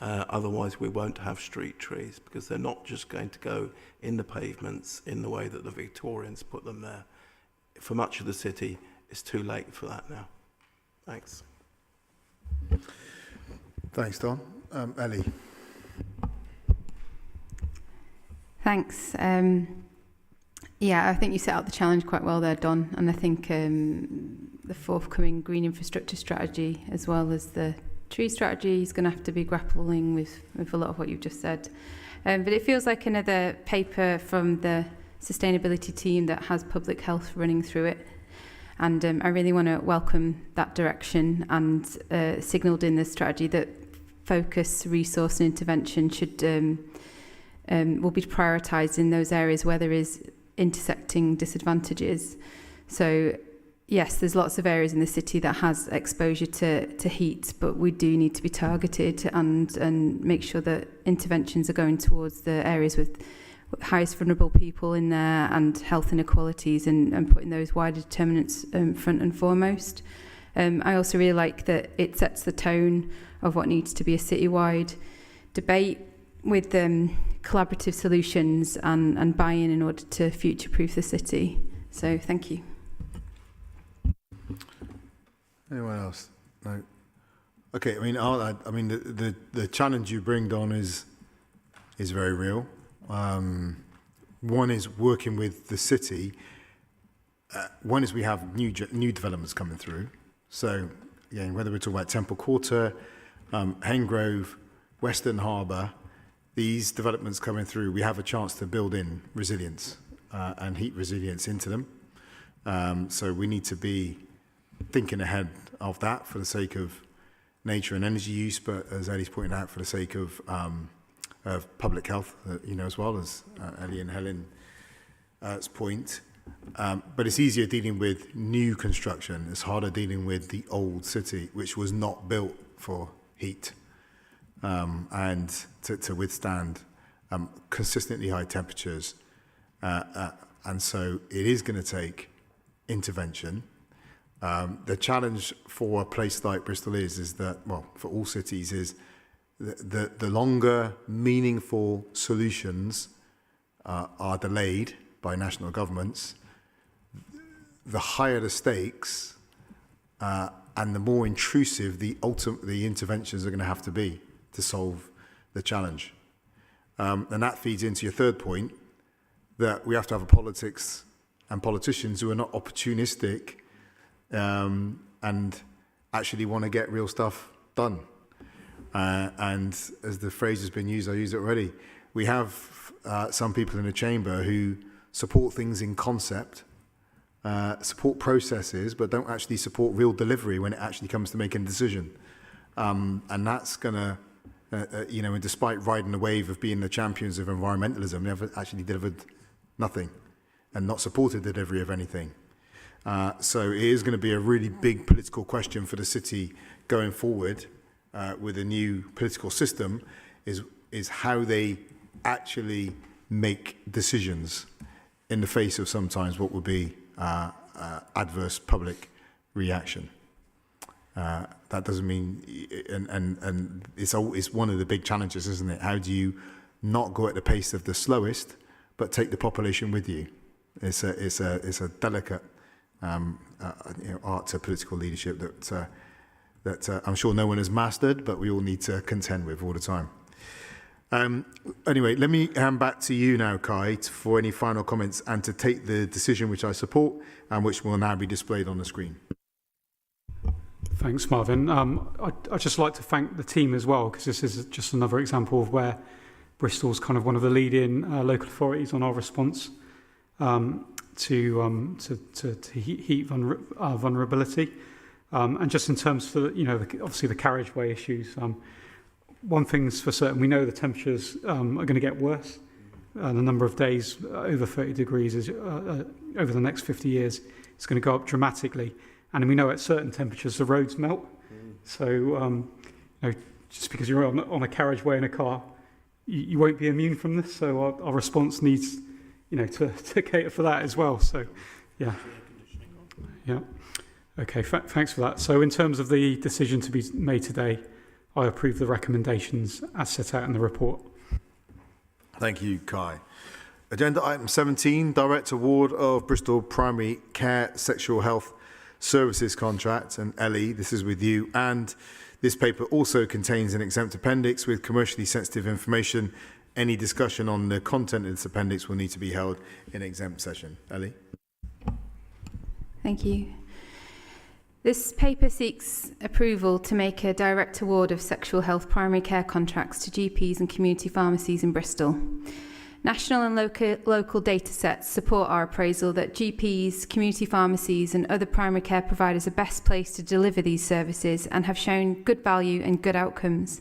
Otherwise, we won't have street trees, because they're not just going to go in the pavements in the way that the Victorians put them there. For much of the city, it's too late for that now. Thanks. Thanks, Don. Ellie. Thanks. Yeah, I think you set out the challenge quite well there, Don. And I think the forthcoming green infrastructure strategy, as well as the tree strategy, is going to have to be grappling with a lot of what you've just said. But it feels like another paper from the sustainability team that has public health running through it. And I really want to welcome that direction, and signalled in the strategy that focus, resource and intervention should will be prioritised in those areas where there is intersecting disadvantages. So yes, there's lots of areas in the city that has exposure to heat, but we do need to be targeted and make sure that interventions are going towards the areas with highest vulnerable people in there and health inequalities, and putting those wider determinants front and foremost. I also really like that it sets the tone of what needs to be a citywide debate with collaborative solutions and buy-in in order to future-proof the city. So thank you. Anyone else? No. Okay. I mean, I'll add, I mean, the challenge you bring, Don, is very real. One is working with the city. One is we have new developments coming through. So again, whether we're talking about Temple Quarter, Hengrove, Western Harbour, these developments coming through, we have a chance to build in resilience and heat resilience into them. So we need to be thinking ahead of that for the sake of nature and energy use, but as Ellie's pointed out, for the sake of public health, as well as Ellie and Helen's point. But it's easier dealing with new construction. It's harder dealing with the old city, which was not built for heat and to withstand consistently high temperatures. And so it is going to take intervention. The challenge for a place like Bristol is that, well, for all cities, is the longer meaningful solutions are delayed by national governments, the higher the stakes and the more intrusive the interventions are going to have to be to solve the challenge. And that feeds into your third point, that we have to have a politics and politicians who are not opportunistic and actually want to get real stuff done. And as the phrase has been used, I used it already, we have some people in the chamber who support things in concept, support processes, but don't actually support real delivery when it actually comes to making a decision. And that's going to, and despite riding the wave of being the champions of environmentalism, never actually delivered nothing and not supported the delivery of anything. So it is going to be a really big political question for the city going forward with a new political system, is how they actually make decisions in the face of sometimes what would be adverse public reaction. That doesn't mean, and it's one of the big challenges, isn't it? How do you not go at the pace of the slowest, but take the population with you? It's a delicate art to political leadership that I'm sure no one has mastered, but we all need to contend with all the time. Anyway, let me hand back to you now, Kai, for any final comments and to take the decision which I support and which will now be displayed on the screen. Thanks, Marvin. I'd just like to thank the team as well, because this is just another example of where Bristol's kind of one of the leading local authorities on our response to heat vulnerability. And just in terms for, obviously the carriageway issues, one thing's for certain, we know the temperatures are going to get worse. The number of days over 30 degrees is over the next 50 years, it's going to go up dramatically. And we know at certain temperatures the roads melt. So, just because you're on a carriageway in a car, you won't be immune from this. So our response needs, to cater for that as well. So, yeah. Okay, thanks for that. So in terms of the decision to be made today, I approve the recommendations as set out in the report. Thank you, Kai. Agenda item 17, Direct Award of Bristol Primary Care Sexual Health Services Contract. And Ellie, this is with you. And this paper also contains an exempt appendix with commercially sensitive information. Any discussion on the content of this appendix will need to be held in exempt session. Ellie? Thank you. This paper seeks approval to make a direct award of sexual health primary care contracts to GPs and community pharmacies in Bristol. National and local data sets support our appraisal that GPs, community pharmacies and other primary care providers are best placed to deliver these services and have shown good value and good outcomes.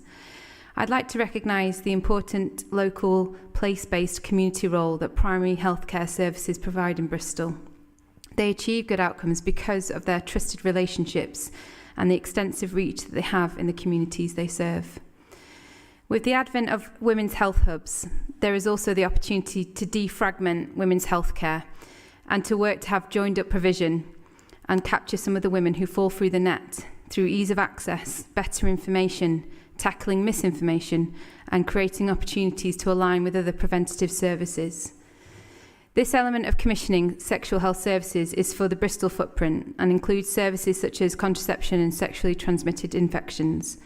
I'd like to recognise the important local, place-based community role that primary healthcare services provide in Bristol. They achieve good outcomes because of their trusted relationships and the extensive reach that they have in the communities they serve. With the advent of women's health hubs, there is also the opportunity to defragment women's healthcare and to work to have joined-up provision and capture some of the women who fall through the net through ease of access, better information, tackling misinformation and creating opportunities to align with other preventative services. This element of commissioning sexual health services is for the Bristol footprint and includes services such as contraception and sexually transmitted infections.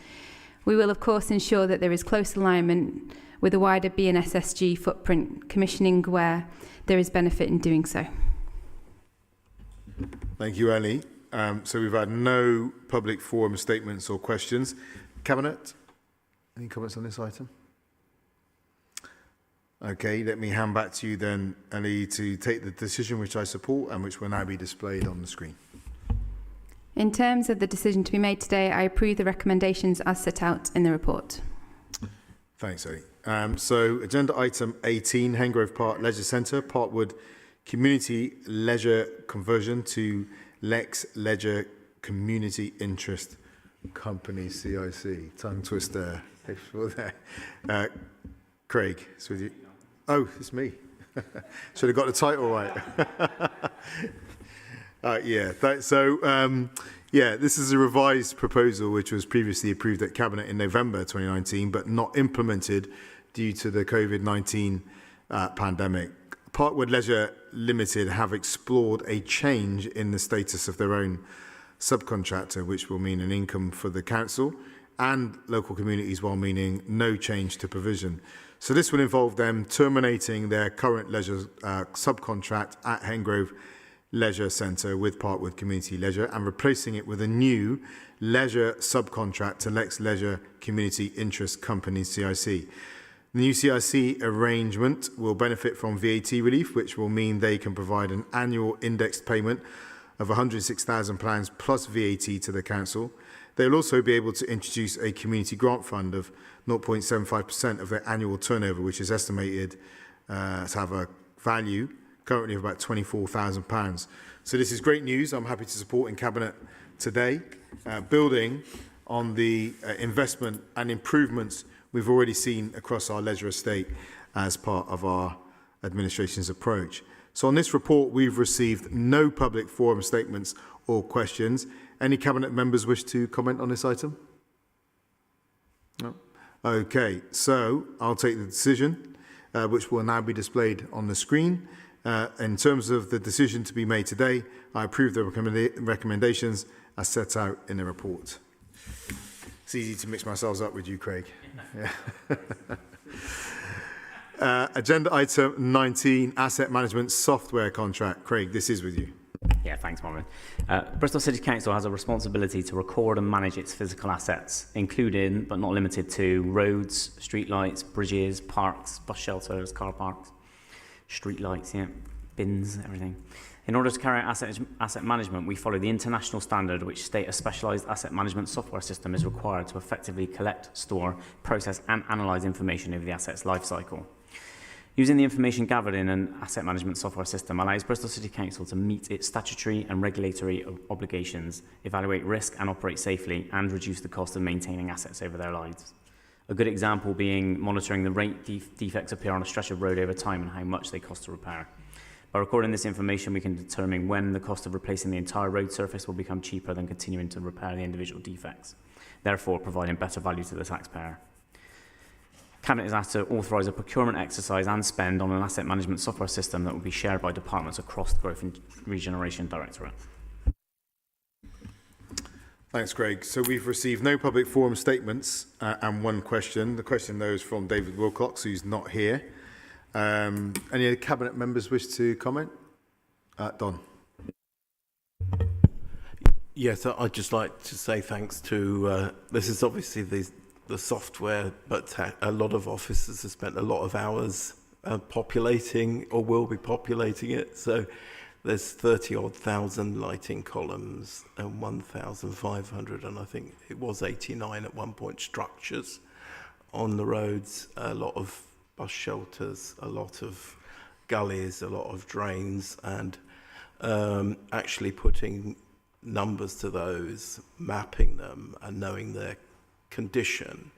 We will of course ensure that there is close alignment with a wider BNSSG footprint commissioning where there is benefit in doing so. Thank you, Ellie. So we've had no public forum statements or questions. Cabinet, any comments on this item? Okay, let me hand back to you then, Ellie, to take the decision which I support and which will now be displayed on the screen. In terms of the decision to be made today, I approve the recommendations as set out in the report. Thanks, Ellie. So agenda item 18, Hengrove Park Leisure Centre, Parkwood Community Leisure Conversion to Lex Leisure Community Interest Company, CIC. Tongue twister. Craig, it's with you. Oh, it's me. Should have got the title right. This is a revised proposal which was previously approved at Cabinet in November 2019, but not implemented due to the COVID-19 pandemic. Parkwood Leisure Limited have explored a change in the status of their own subcontractor, which will mean an income for the council and local communities while meaning no change to provision. So this will involve them terminating their current leisure subcontract at Hengrove Leisure Centre with Parkwood Community Leisure and replacing it with a new leisure subcontract to Lex Leisure Community Interest Company, CIC. The new CIC arrangement will benefit from VAT relief, which will mean they can provide an annual indexed payment of £106,000 plus VAT to the council. They'll also be able to introduce a community grant fund of 0.75% of their annual turnover, which is estimated to have a value currently of about £24,000. So this is great news. I'm happy to support in Cabinet today, building on the investment and improvements we've already seen across our leisure estate as part of our administration's approach. So on this report, we've received no public forum statements or questions. Any Cabinet members wish to comment on this item? No? Okay, so I'll take the decision, which will now be displayed on the screen. In terms of the decision to be made today, I approve the recommendations as set out in the report. It's easy to mix myself up with you, Craig. Yeah. Agenda item 19, asset management software contract. Craig, this is with you. Yeah, thanks, Marvin. Bristol City Council has a responsibility to record and manage its physical assets, including, but not limited to, roads, streetlights, bridges, parks, bus shelters, car parks, streetlights, yeah, bins, everything. In order to carry out asset management, we follow the international standard which states a specialised asset management software system is required to effectively collect, store, process and analyse information over the asset's life cycle. Using the information gathered in an asset management software system allows Bristol City Council to meet its statutory and regulatory obligations, evaluate risk and operate safely, and reduce the cost of maintaining assets over their lives. A good example being monitoring the rate defects appear on a stretch of road over time and how much they cost to repair. By recording this information, we can determine when the cost of replacing the entire road surface will become cheaper than continuing to repair the individual defects, therefore providing better value to the taxpayer. Cabinet is asked to authorise a procurement exercise and spend on an asset management software system that will be shared by departments across the Growth and Regeneration Directorate. Thanks, Craig. So we've received no public forum statements and one question. The question, though, is from David Wilcox, who's not here. Any other Cabinet members wish to comment? Don. Yes, I'd just like to say thanks to, this is obviously the software, but a lot of officers have spent a lot of hours populating or will be populating it. So there's 30-odd thousand lighting columns and 1,500, and I think it was 89 at one point, structures on the roads, a lot of bus shelters, a lot of gullies, a lot of drains, and actually putting numbers to those, mapping them and knowing their condition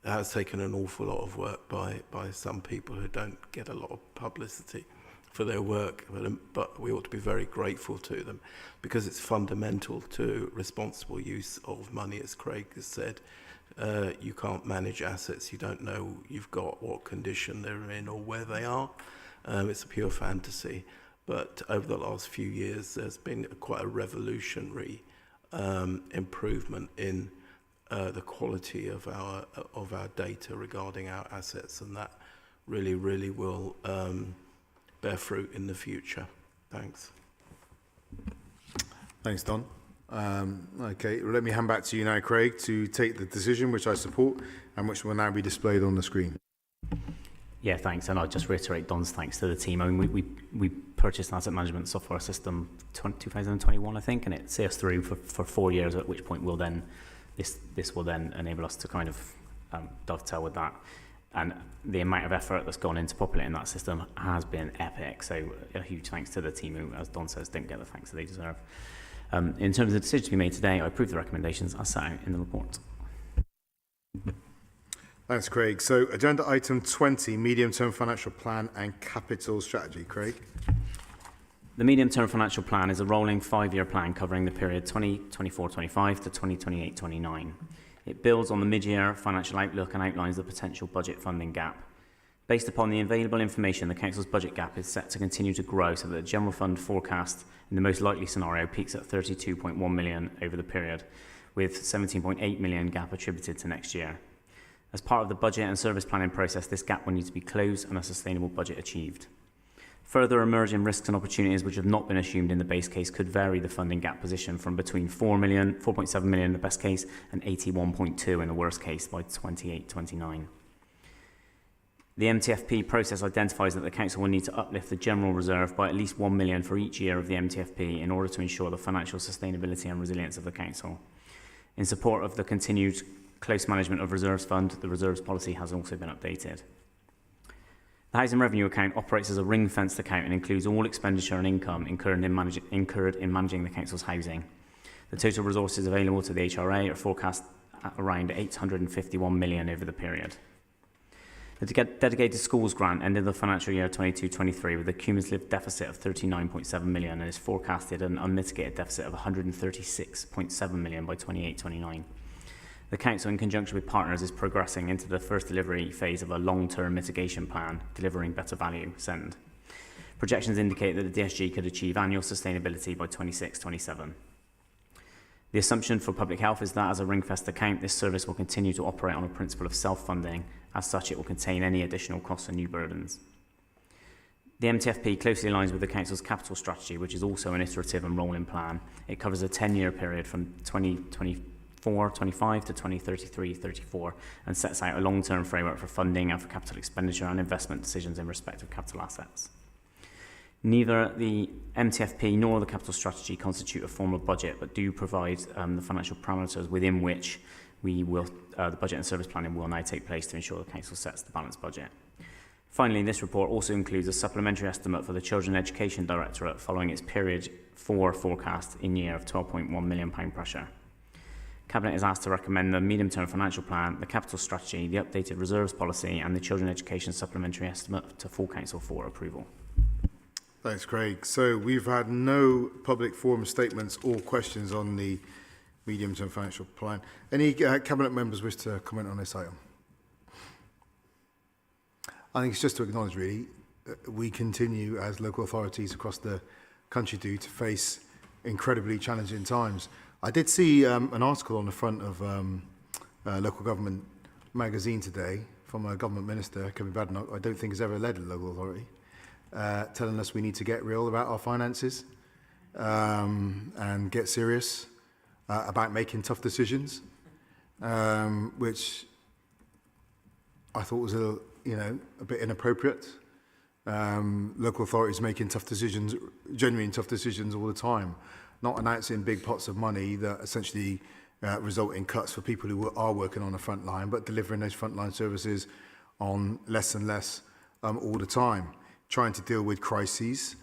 has taken an awful lot of work by some people who don't get a lot of publicity for their work, but we ought to be very grateful to them because it's fundamental to responsible use of money, as Craig has said. You can't manage assets you don't know you've got, what condition they're in or where they are. It's a pure fantasy. But over the last few years, there's been quite a revolutionary improvement in the quality of our data regarding our assets, and that really will bear fruit in the future. Thanks. Thanks, Don. Okay, let me hand back to you now, Craig, to take the decision, which I support, and which will now be displayed on the screen. Yeah, thanks. And I'll just reiterate Don's thanks to the team. I mean, we purchased an asset management software system 2021, I think, and it see us through for 4 years, at which point this will then enable us to kind of dovetail with that. And the amount of effort that's gone into populating that system has been epic. So a huge thanks to the team who, as Don says, don't get the thanks that they deserve. In terms of the decision to be made today, I approve the recommendations as set out in the report. Thanks, Craig. So agenda item 20, medium-term financial plan and capital strategy. Craig? The medium-term financial plan is a rolling 5-year plan covering the period 2024-25 to 2028-29. It builds on the mid-year financial outlook and outlines the potential budget funding gap. Based upon the available information, the Council's budget gap is set to continue to grow so that the general fund forecast in the most likely scenario peaks at 32.1 million over the period, with 17.8 million gap attributed to next year. As part of the budget and service planning process, this gap will need to be closed and a sustainable budget achieved. Further emerging risks and opportunities which have not been assumed in the base case could vary the funding gap position from between 4.7 million in the best case and 81.2 in the worst case by 28-29. The MTFP process identifies that the Council will need to uplift the general reserve by at least 1 million for each year of the MTFP in order to ensure the financial sustainability and resilience of the Council. In support of the continued close management of Reserves Fund, the Reserves Policy has also been updated. The Housing Revenue Account operates as a ring-fenced account and includes all expenditure and income incurred in managing the Council's housing. The total resources available to the HRA are forecast at around 851 million over the period. The Dedicated Schools Grant ended the financial year 22-23 with a cumulative deficit of 39.7 million and is forecasted an unmitigated deficit of 136.7 million by 28-29. The Council, in conjunction with partners, is progressing into the first delivery phase of a long-term mitigation plan, delivering better value, SEND. Projections indicate that the DSG could achieve annual sustainability by 26-27. The assumption for public health is that as a ring-fenced account, this service will continue to operate on a principle of self-funding. As such, it will contain any additional costs and new burdens. The MTFP closely aligns with the Council's capital strategy, which is also an iterative and rolling plan. It covers a 10-year period from 2024-25 to 2033-34 and sets out a long-term framework for funding and for capital expenditure and investment decisions in respect of capital assets. Neither the MTFP nor the capital strategy constitute a formal budget, but do provide the financial parameters within which the budget and service planning will now take place to ensure the Council sets the balanced budget. Finally, this report also includes a supplementary estimate for the Children Education Directorate following its period 4 forecast in year of £12.1 million pressure. Cabinet is asked to recommend the medium-term financial plan, the capital strategy, the updated reserves policy and the Children Education Supplementary Estimate to full Council for approval. Thanks, Craig. So we've had no public forum statements or questions on the medium-term financial plan. Any Cabinet members wish to comment on this item? I think it's just to acknowledge, really, we continue as local authorities across the country to face incredibly challenging times. I did see an article on the front of Local Government magazine today from a government minister, Kevin Badenoch, I don't think has ever led a local authority, telling us we need to get real about our finances and get serious about making tough decisions, which I thought was a bit inappropriate local authorities making tough decisions, genuine tough decisions all the time, not announcing big pots of money that essentially result in cuts for people who are working on the front line, but delivering those frontline services on less and less all the time, trying to deal with crises,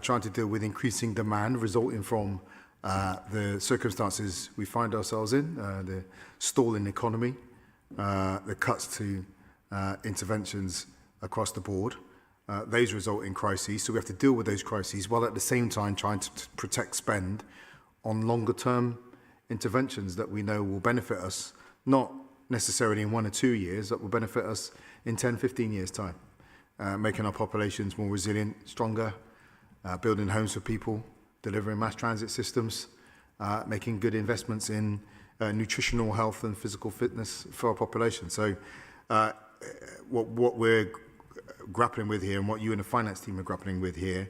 trying to deal with increasing demand resulting from the circumstances we find ourselves in, the stalling economy, the cuts to interventions across the board. Those result in crises, so we have to deal with those crises while at the same time trying to protect spend on longer term interventions that we know will benefit us, not necessarily in 1 or 2 years, that will benefit us in 10, 15 years' time, making our populations more resilient, stronger, building homes for people, delivering mass transit systems, making good investments in nutritional health and physical fitness for our population. So what we're grappling with here and what you and the finance team are grappling with here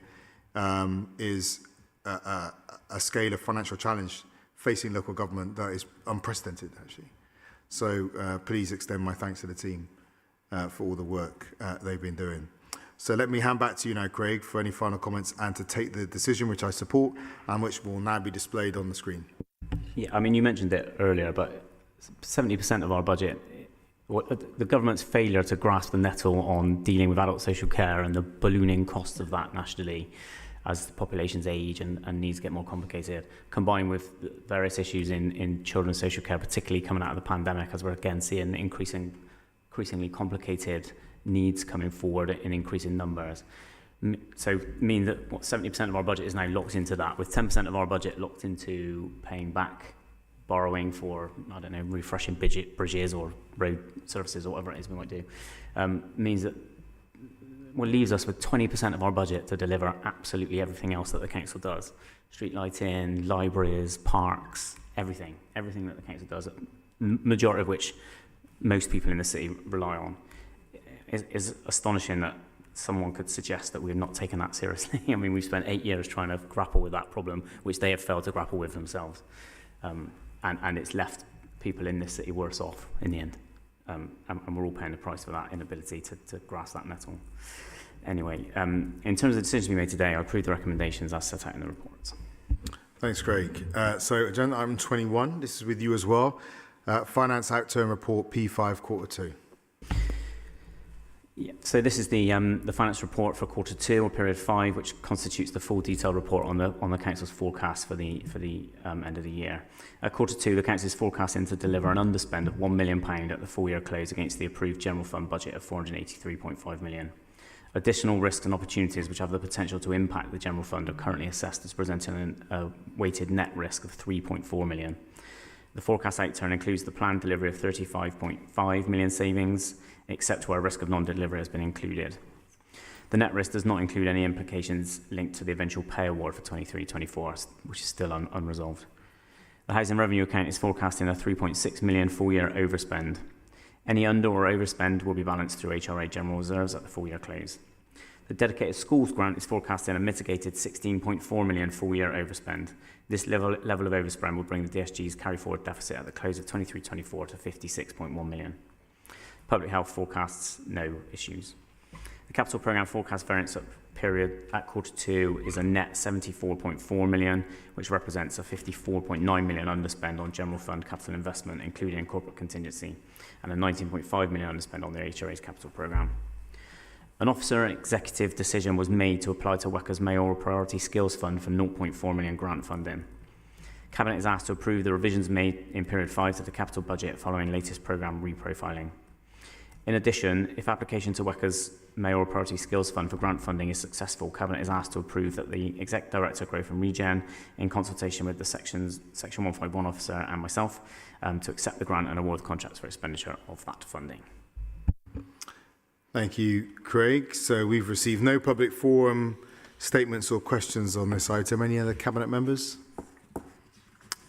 is a scale of financial challenge facing local government that is unprecedented, actually. So please extend my thanks to the team for all the work they've been doing. So let me hand back to you now, Craig, for any final comments and to take the decision which I support and which will now be displayed on the screen. Yeah, I mean, you mentioned it earlier, but 70% of our budget, the government's failure to grasp the nettle on dealing with adult social care and the ballooning costs of that nationally as the population's age and needs get more complicated, combined with various issues in children's social care, particularly coming out of the pandemic, as we're again seeing increasingly complicated needs coming forward in increasing numbers. So mean that 70% of our budget is now locked into that, with 10% of our budget locked into paying back borrowing for, I don't know, refreshing bridges or road services or whatever it is we might do, means that what leaves us with 20% of our budget to deliver absolutely everything else that the council does. Street lighting, libraries, parks, everything that the council does, majority of which most people in the city rely on. Is astonishing that someone could suggest that we've not taken that seriously. I mean, we've spent 8 years trying to grapple with that problem, which they have failed to grapple with themselves. And it's left people in this city worse off in the end. And we're all paying the price for that inability to grasp that nettle. Anyway, in terms of the decisions we made today, I approve the recommendations as set out in the reports. Thanks, Craig. So agenda item 21, this is with you as well. Finance Outturn Report P5 Quarter 2. Yeah, so this is the finance report for quarter 2 or period 5, which constitutes the full detailed report on the council's forecast for the end of the year. At quarter 2, the council is forecasting to deliver an underspend of £1 million at the full year close against the approved general fund budget of £483.5 million. Additional risks and opportunities which have the potential to impact the general fund are currently assessed as presenting a weighted net risk of £3.4 million. The forecast outturn includes the planned delivery of £35.5 million savings, except where a risk of non-delivery has been included. The net risk does not include any implications linked to the eventual pay award for 23-24, which is still unresolved. The housing revenue account is forecasting a £3.6 million full-year overspend. Any under or overspend will be balanced through HRA general reserves at the full-year close. The dedicated schools grant is forecasting a mitigated £16.4 million full-year overspend. This level of overspend will bring the DSG's carry-forward deficit at the close of 23-24 to £56.1 million. Public health forecasts no issues. The capital programme forecast variance period at quarter 2 is a net £74.4 million, which represents a £54.9 million underspend on general fund capital investment, including corporate contingency, and a £19.5 million underspend on the HRA's capital programme. An officer executive decision was made to apply to WECA's Mayoral Priority Skills Fund for £0.4 million grant funding. Cabinet is asked to approve the revisions made in period 5 to the capital budget following latest programme reprofiling. In addition, if application to WECA's Mayoral Priority Skills Fund for grant funding is successful, Cabinet is asked to approve that the Exec Director, Growth and Regen, in consultation with the Section 151 officer and myself, to accept the grant and award contracts for expenditure of that funding. Thank you, Craig. So we've received no public forum statements or questions on this item. Any other Cabinet members?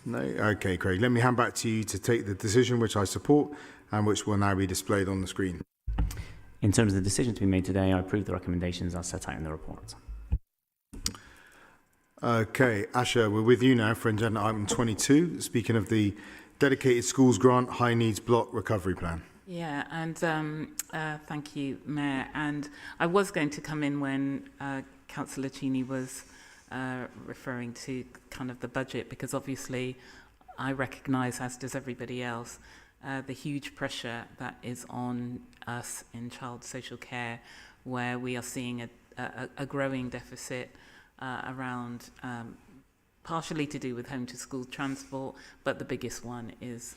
No? Okay, Craig. Let me hand back to you to take the decision which I support and which will now be displayed on the screen. In terms of the decision to be made today, I approve the recommendations as set out in the report. Okay, Asha, we're with you now for agenda item 22, speaking of the Dedicated Schools Grant High Needs Block Recovery Plan. Yeah, and thank you, Mayor. And I was going to come in when Councillor Cheney was referring to kind of the budget, because obviously I recognise, as does everybody else, the huge pressure that is on us in child social care, where we are seeing a growing deficit around partially to do with home to school transport, but the biggest one is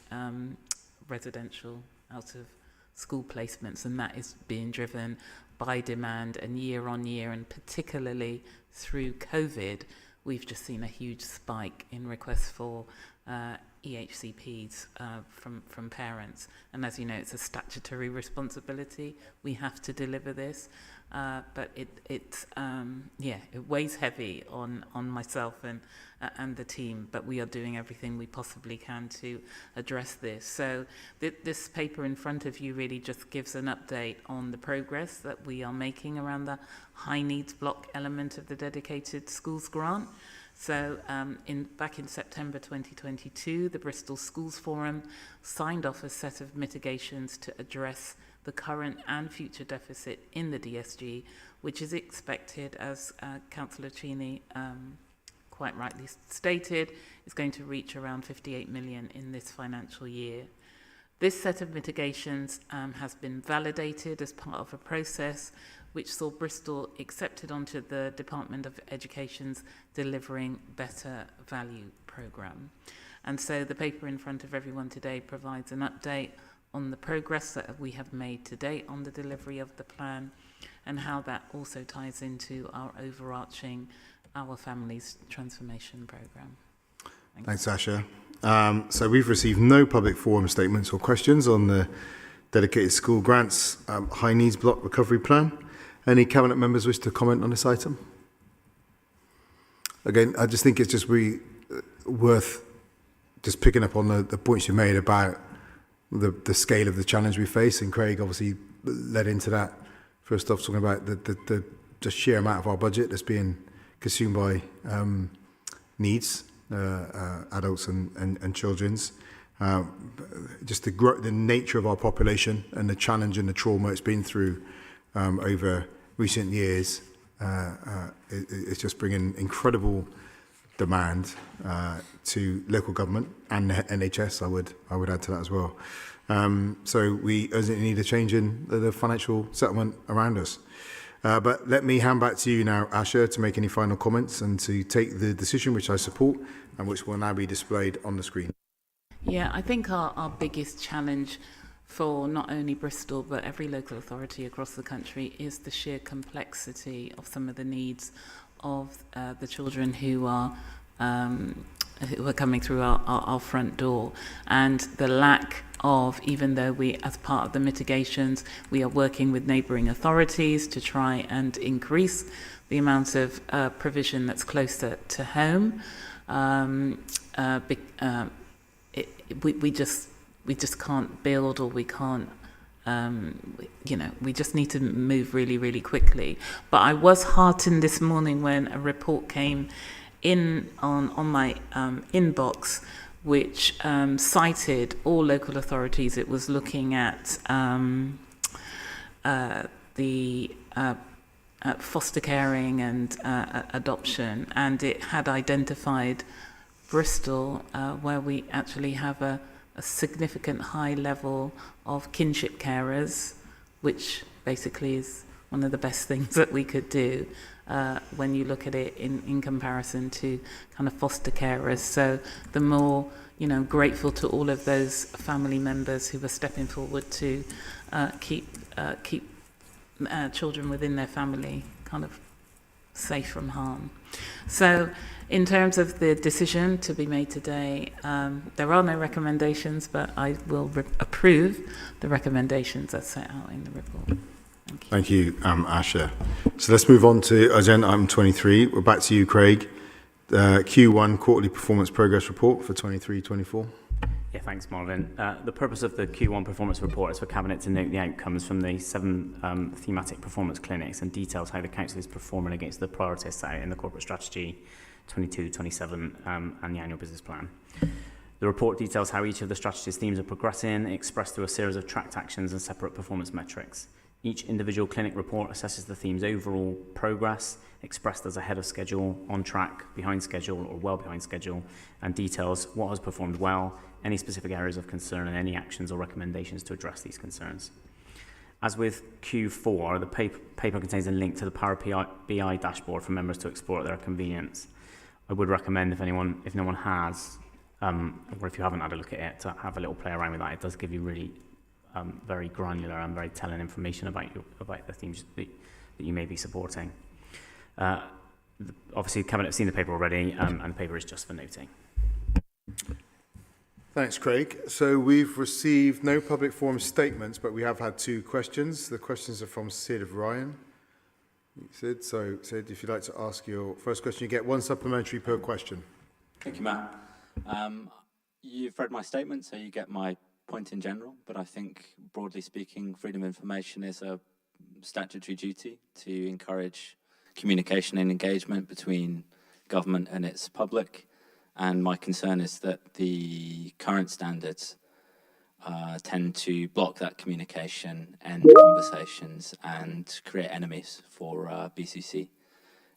residential out of school placements, and that is being driven by demand, and year on year, and particularly through COVID, we've just seen a huge spike in requests for EHCPs from parents. And as you know, it's a statutory responsibility. We have to deliver this, but it weighs heavy on myself and the team, but we are doing everything we possibly can to address this. So this paper in front of you really just gives an update on the progress that we are making around the high needs block element of the dedicated schools grant. So back in September 2022, the Bristol Schools Forum signed off a set of mitigations to address the current and future deficit in the DSG, which is expected, as Councillor Cheney quite rightly stated, is going to reach around 58 million in this financial year. This set of mitigations has been validated as part of a process which saw Bristol accepted onto the Department of Education's Delivering Better Value programme. And so the paper in front of everyone today provides an update on the progress that we have made to date on the delivery of the plan, and how that also ties into our overarching Our Families Transformation programme. Thanks, Asha. So we've received no public forum statements or questions on the dedicated school grants high needs block recovery plan. Any Cabinet members wish to comment on this item? Again, I just think it's just really worth just picking up on the points you made about the scale of the challenge we face, and Craig obviously led into that. First off, talking about the just sheer amount of our budget that's being consumed by needs, adults and children's. Just the nature of our population and the challenge and the trauma it's been through over recent years, it's just bringing incredible demand to local government and the NHS. I would add to that as well. So we urgently need a change in the financial settlement around us. But let me hand back to you now, Asha, to make any final comments and to take the decision, which I support and which will now be displayed on the screen. Yeah, I think our biggest challenge for not only Bristol but every local authority across the country is the sheer complexity of some of the needs of the children who are coming through our front door, and the lack of, even though we, as part of the mitigations, we are working with neighbouring authorities to try and increase the amount of provision that's closer to home. We just can't build, or we can't, we just need to move really, really quickly. But I was heartened this morning when a report came in on my inbox, which cited all local authorities. It was looking at the foster caring and adoption, and it had identified Bristol, where we actually have a significant high level of kinship carers, which basically is one of the best things that we could do when you look at it in comparison to kind of foster carers. So the more, grateful to all of those family members who are stepping forward to keep children within their family kind of safe from harm. So in terms of the decision to be made today, there are no recommendations, but I will approve the recommendations as set out in the report. Thank you, Asha. So let's move on to agenda item 23. We're back to you, Craig. Q1 Quarterly Performance Progress Report for 23-24. Yeah, thanks, Marvin. The purpose of the Q1 performance report is for Cabinet to note the outcomes from the 7 thematic performance clinics and details how the Council is performing against the priorities set out in the Corporate Strategy 22-27 and the Annual Business Plan. The report details how each of the strategy's themes are progressing, expressed through a series of tracked actions and separate performance metrics. Each individual clinic report assesses the theme's overall progress, expressed as ahead of schedule, on track, behind schedule, or well behind schedule, and details what has performed well, any specific areas of concern, and any actions or recommendations to address these concerns. As with Q4, the paper contains a link to the Power BI dashboard for members to explore at their convenience. I would recommend if no one has, or if you haven't had a look at it, to have a little play around with that. It does give you really very granular and very telling information about the themes that you may be supporting. Obviously, the Cabinet have seen the paper already, and the paper is just for noting. Thanks, Craig. So we've received no public forum statements, but we have had 2 questions. The questions are from Sid of Ryan. Sid, if you'd like to ask your first question, you get 1 supplementary per question. Thank you, Matt. You've read my statement, so you get my point in general, but I think, broadly speaking, freedom of information is a statutory duty to encourage communication and engagement between government and its public. And my concern is that the current standards tend to block that communication, end conversations, and create enemies for BCC.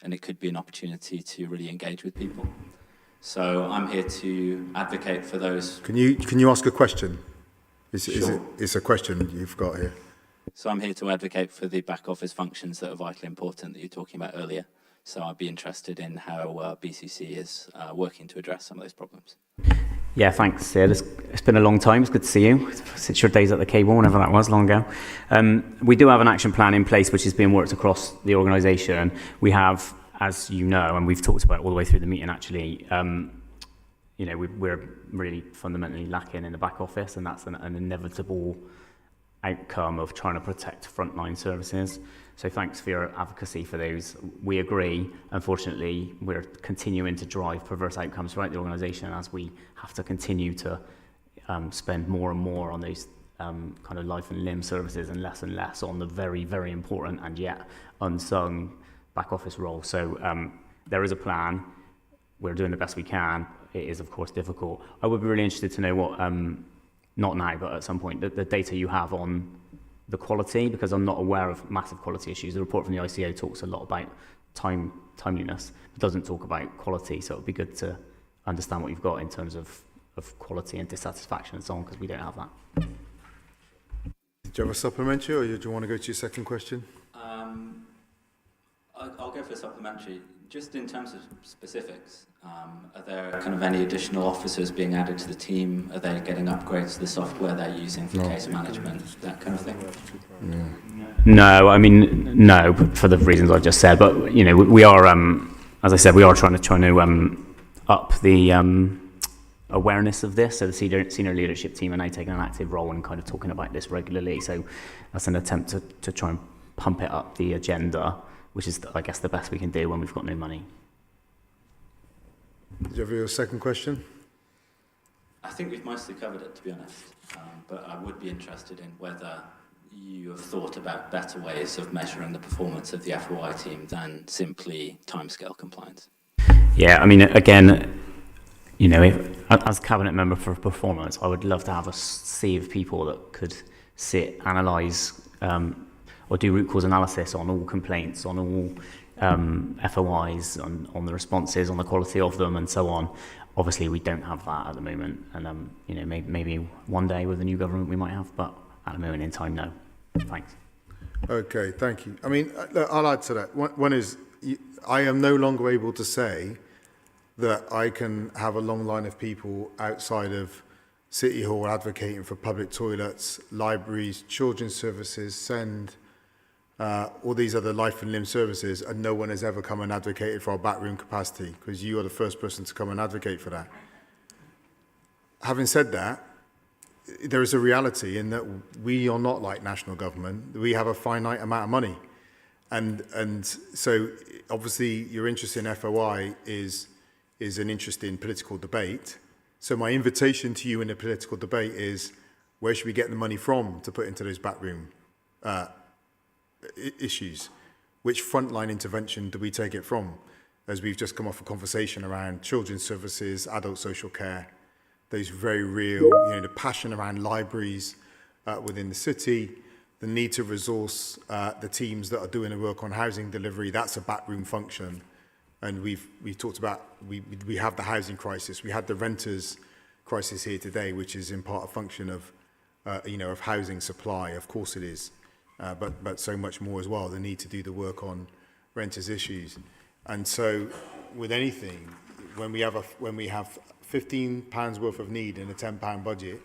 And it could be an opportunity to really engage with people. So I'm here to advocate for those. Can you ask a question? Sure. It's a question you've got here. So I'm here to advocate for the back office functions that are vitally important that you were talking about earlier. So I'd be interested in how BCC is working to address some of those problems. Yeah, thanks, Sid. It's been a long time. It's good to see you. Since your days at the cable, whenever that was, long ago. We do have an action plan in place which is being worked across the organisation. We have, as you know, and we've talked about all the way through the meeting actually, we're really fundamentally lacking in the back office, and that's an inevitable outcome of trying to protect frontline services. So thanks for your advocacy for those. We agree. Unfortunately, we're continuing to drive perverse outcomes throughout the organisation as we have to continue to spend more and more on those kind of life and limb services and less on the very, very important and yet unsung back office role. So there is a plan. We're doing the best we can. It is, of course, difficult. I would be really interested to know what, not now, but at some point, the data you have on the quality, because I'm not aware of massive quality issues. The report from the ICO talks a lot about timeliness. It doesn't talk about quality, so it would be good to understand what you've got in terms of quality and dissatisfaction and so on, because we don't have that. Do you have a supplementary, or do you want to go to your second question? I'll go for a supplementary. Just in terms of specifics, are there kind of any additional officers being added to the team? Are they getting upgrades to the software they're using for case management, that kind of thing? No, I mean, no, for the reasons I've just said. But, we are, as I said, we are trying to up the awareness of this. So the senior leadership team are now taking an active role in kind of talking about this regularly. So that's an attempt to try and pump it up the agenda, which is, I guess, the best we can do when we've got no money. Did you have your second question? I think we've mostly covered it, to be honest. But I would be interested in whether you have thought about better ways of measuring the performance of the FOI team than simply timescale compliance. Yeah, I mean, again, as cabinet member for performance, I would love to have a sea of people that could sit, analyse, or do root cause analysis on all complaints, on all FOIs, on the responses, on the quality of them, and so on. Obviously, we don't have that at the moment, and maybe one day with the new government we might have, but at the moment in time, no. Thanks. Okay, thank you. I mean, I'll add to that. One is, I am no longer able to say that I can have a long line of people outside of City Hall advocating for public toilets, libraries, children's services, SEND, all these other life and limb services, and no one has ever come and advocated for our backroom capacity, because you are the first person to come and advocate for that. Having said that, there is a reality in that we are not like national government. We have a finite amount of money. And so obviously your interest in FOI is an interesting political debate. So my invitation to you in a political debate is, where should we get the money from to put into those backroom issues? Which frontline intervention do we take it from? As we've just come off a conversation around children's services, adult social care, those very real, the passion around libraries within the city, the need to resource the teams that are doing the work on housing delivery. That's a backroom function. And we've talked about, we have the housing crisis, we had the renters crisis here today, which is in part a function of, of housing supply. Of course it is, but so much more as well, the need to do the work on renters issues. And so with anything, when we have £15 worth of need in a £10 budget,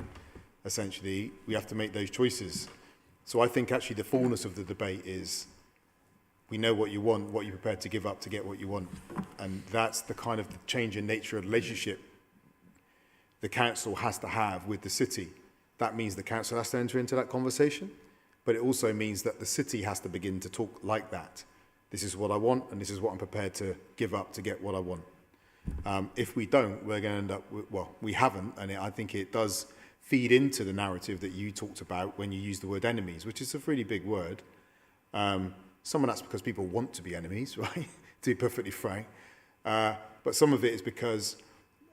essentially, we have to make those choices. So I think actually the fullness of the debate is, we know what you want, what you're prepared to give up to get what you want. And that's the kind of change in nature of relationship the council has to have with the city. That means the council has to enter into that conversation, but it also means that the city has to begin to talk like that. This is what I want, and this is what I'm prepared to give up to get what I want. If we don't, we're going to end up with, well, we haven't, and I think it does feed into the narrative that you talked about when you use the word enemies, which is a really big word. Some of that's because people want to be enemies, right? To be perfectly frank. But some of it is because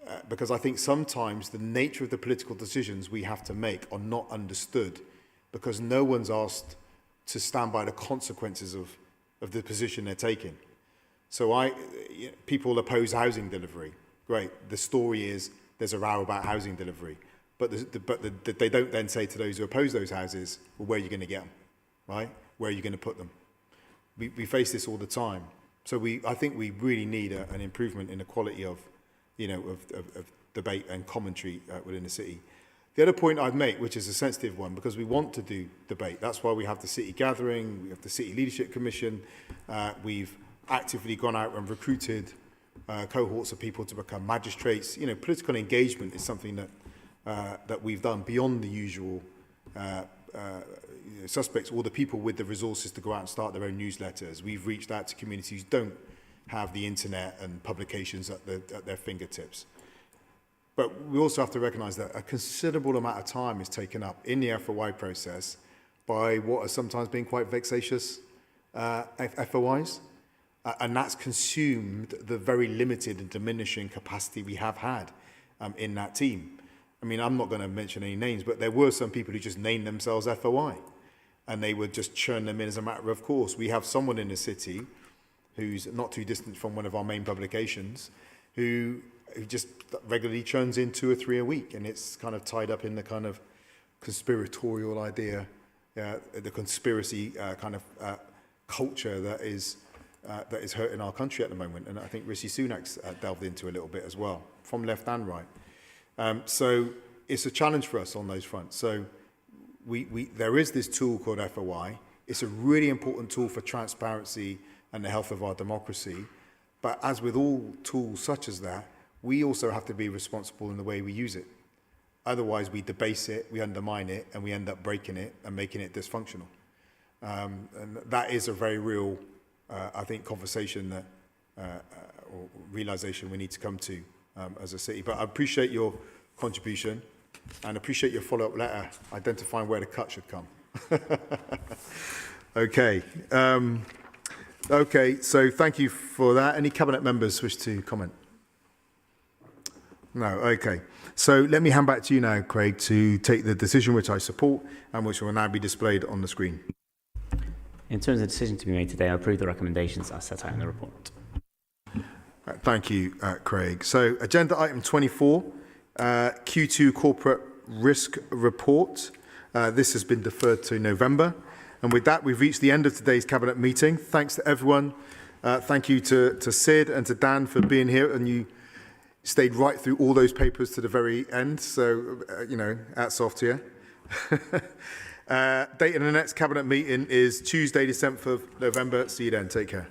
I think sometimes the nature of the political decisions we have to make are not understood, because no one's asked to stand by the consequences of the position they're taking. So people oppose housing delivery. Great. The story is there's a row about housing delivery. But they don't then say to those who oppose those houses, well, where are you going to get them, right? Where are you going to put them? We face this all the time. So I think we really need an improvement in the quality of debate and commentary within the city. The other point I'd make, which is a sensitive one, because we want to do debate. That's why we have the city gathering, we have the City Leadership Commission. We've actively gone out and recruited cohorts of people to become magistrates. Political engagement is something that we've done beyond the usual suspects or the people with the resources to go out and start their own newsletters. We've reached out to communities who don't have the internet and publications at their fingertips. But we also have to recognise that a considerable amount of time is taken up in the FOI process by what has sometimes been quite vexatious FOIs. And that's consumed the very limited and diminishing capacity we have had in that team. I mean, I'm not going to mention any names, but there were some people who just named themselves FOI, and they would just churn them in as a matter of course. We have someone in the city who's not too distant from one of our main publications who just regularly churns in 2 or 3 a week, and it's kind of tied up in the kind of conspiratorial idea, the conspiracy kind of culture that is hurting our country at the moment. And I think Rishi Sunak's delved into a little bit as well, from left and right. So it's a challenge for us on those fronts. So there is this tool called FOI. It's a really important tool for transparency and the health of our democracy. But as with all tools such as that, we also have to be responsible in the way we use it. Otherwise, we debase it, we undermine it, and we end up breaking it and making it dysfunctional. And that is a very real, I think, conversation that, or realization we need to come to as a city. But I appreciate your contribution and appreciate your follow-up letter identifying where the cut should come. Okay. Okay, so thank you for that. Any Cabinet members wish to comment? No, okay. So let me hand back to you now, Craig, to take the decision which I support and which will now be displayed on the screen. In terms of the decision to be made today, I approve the recommendations as set out in the report. Thank you, Craig. So agenda item 24, Q2 Corporate Risk Report. This has been deferred to November. And with that, we've reached the end of today's Cabinet meeting. Thanks to everyone. Thank you to Sid and to Dan for being here. And you stayed right through all those papers to the very end. So, hats off to you. Date of the next Cabinet meeting is Tuesday, the 7th of November. See you then. Take care.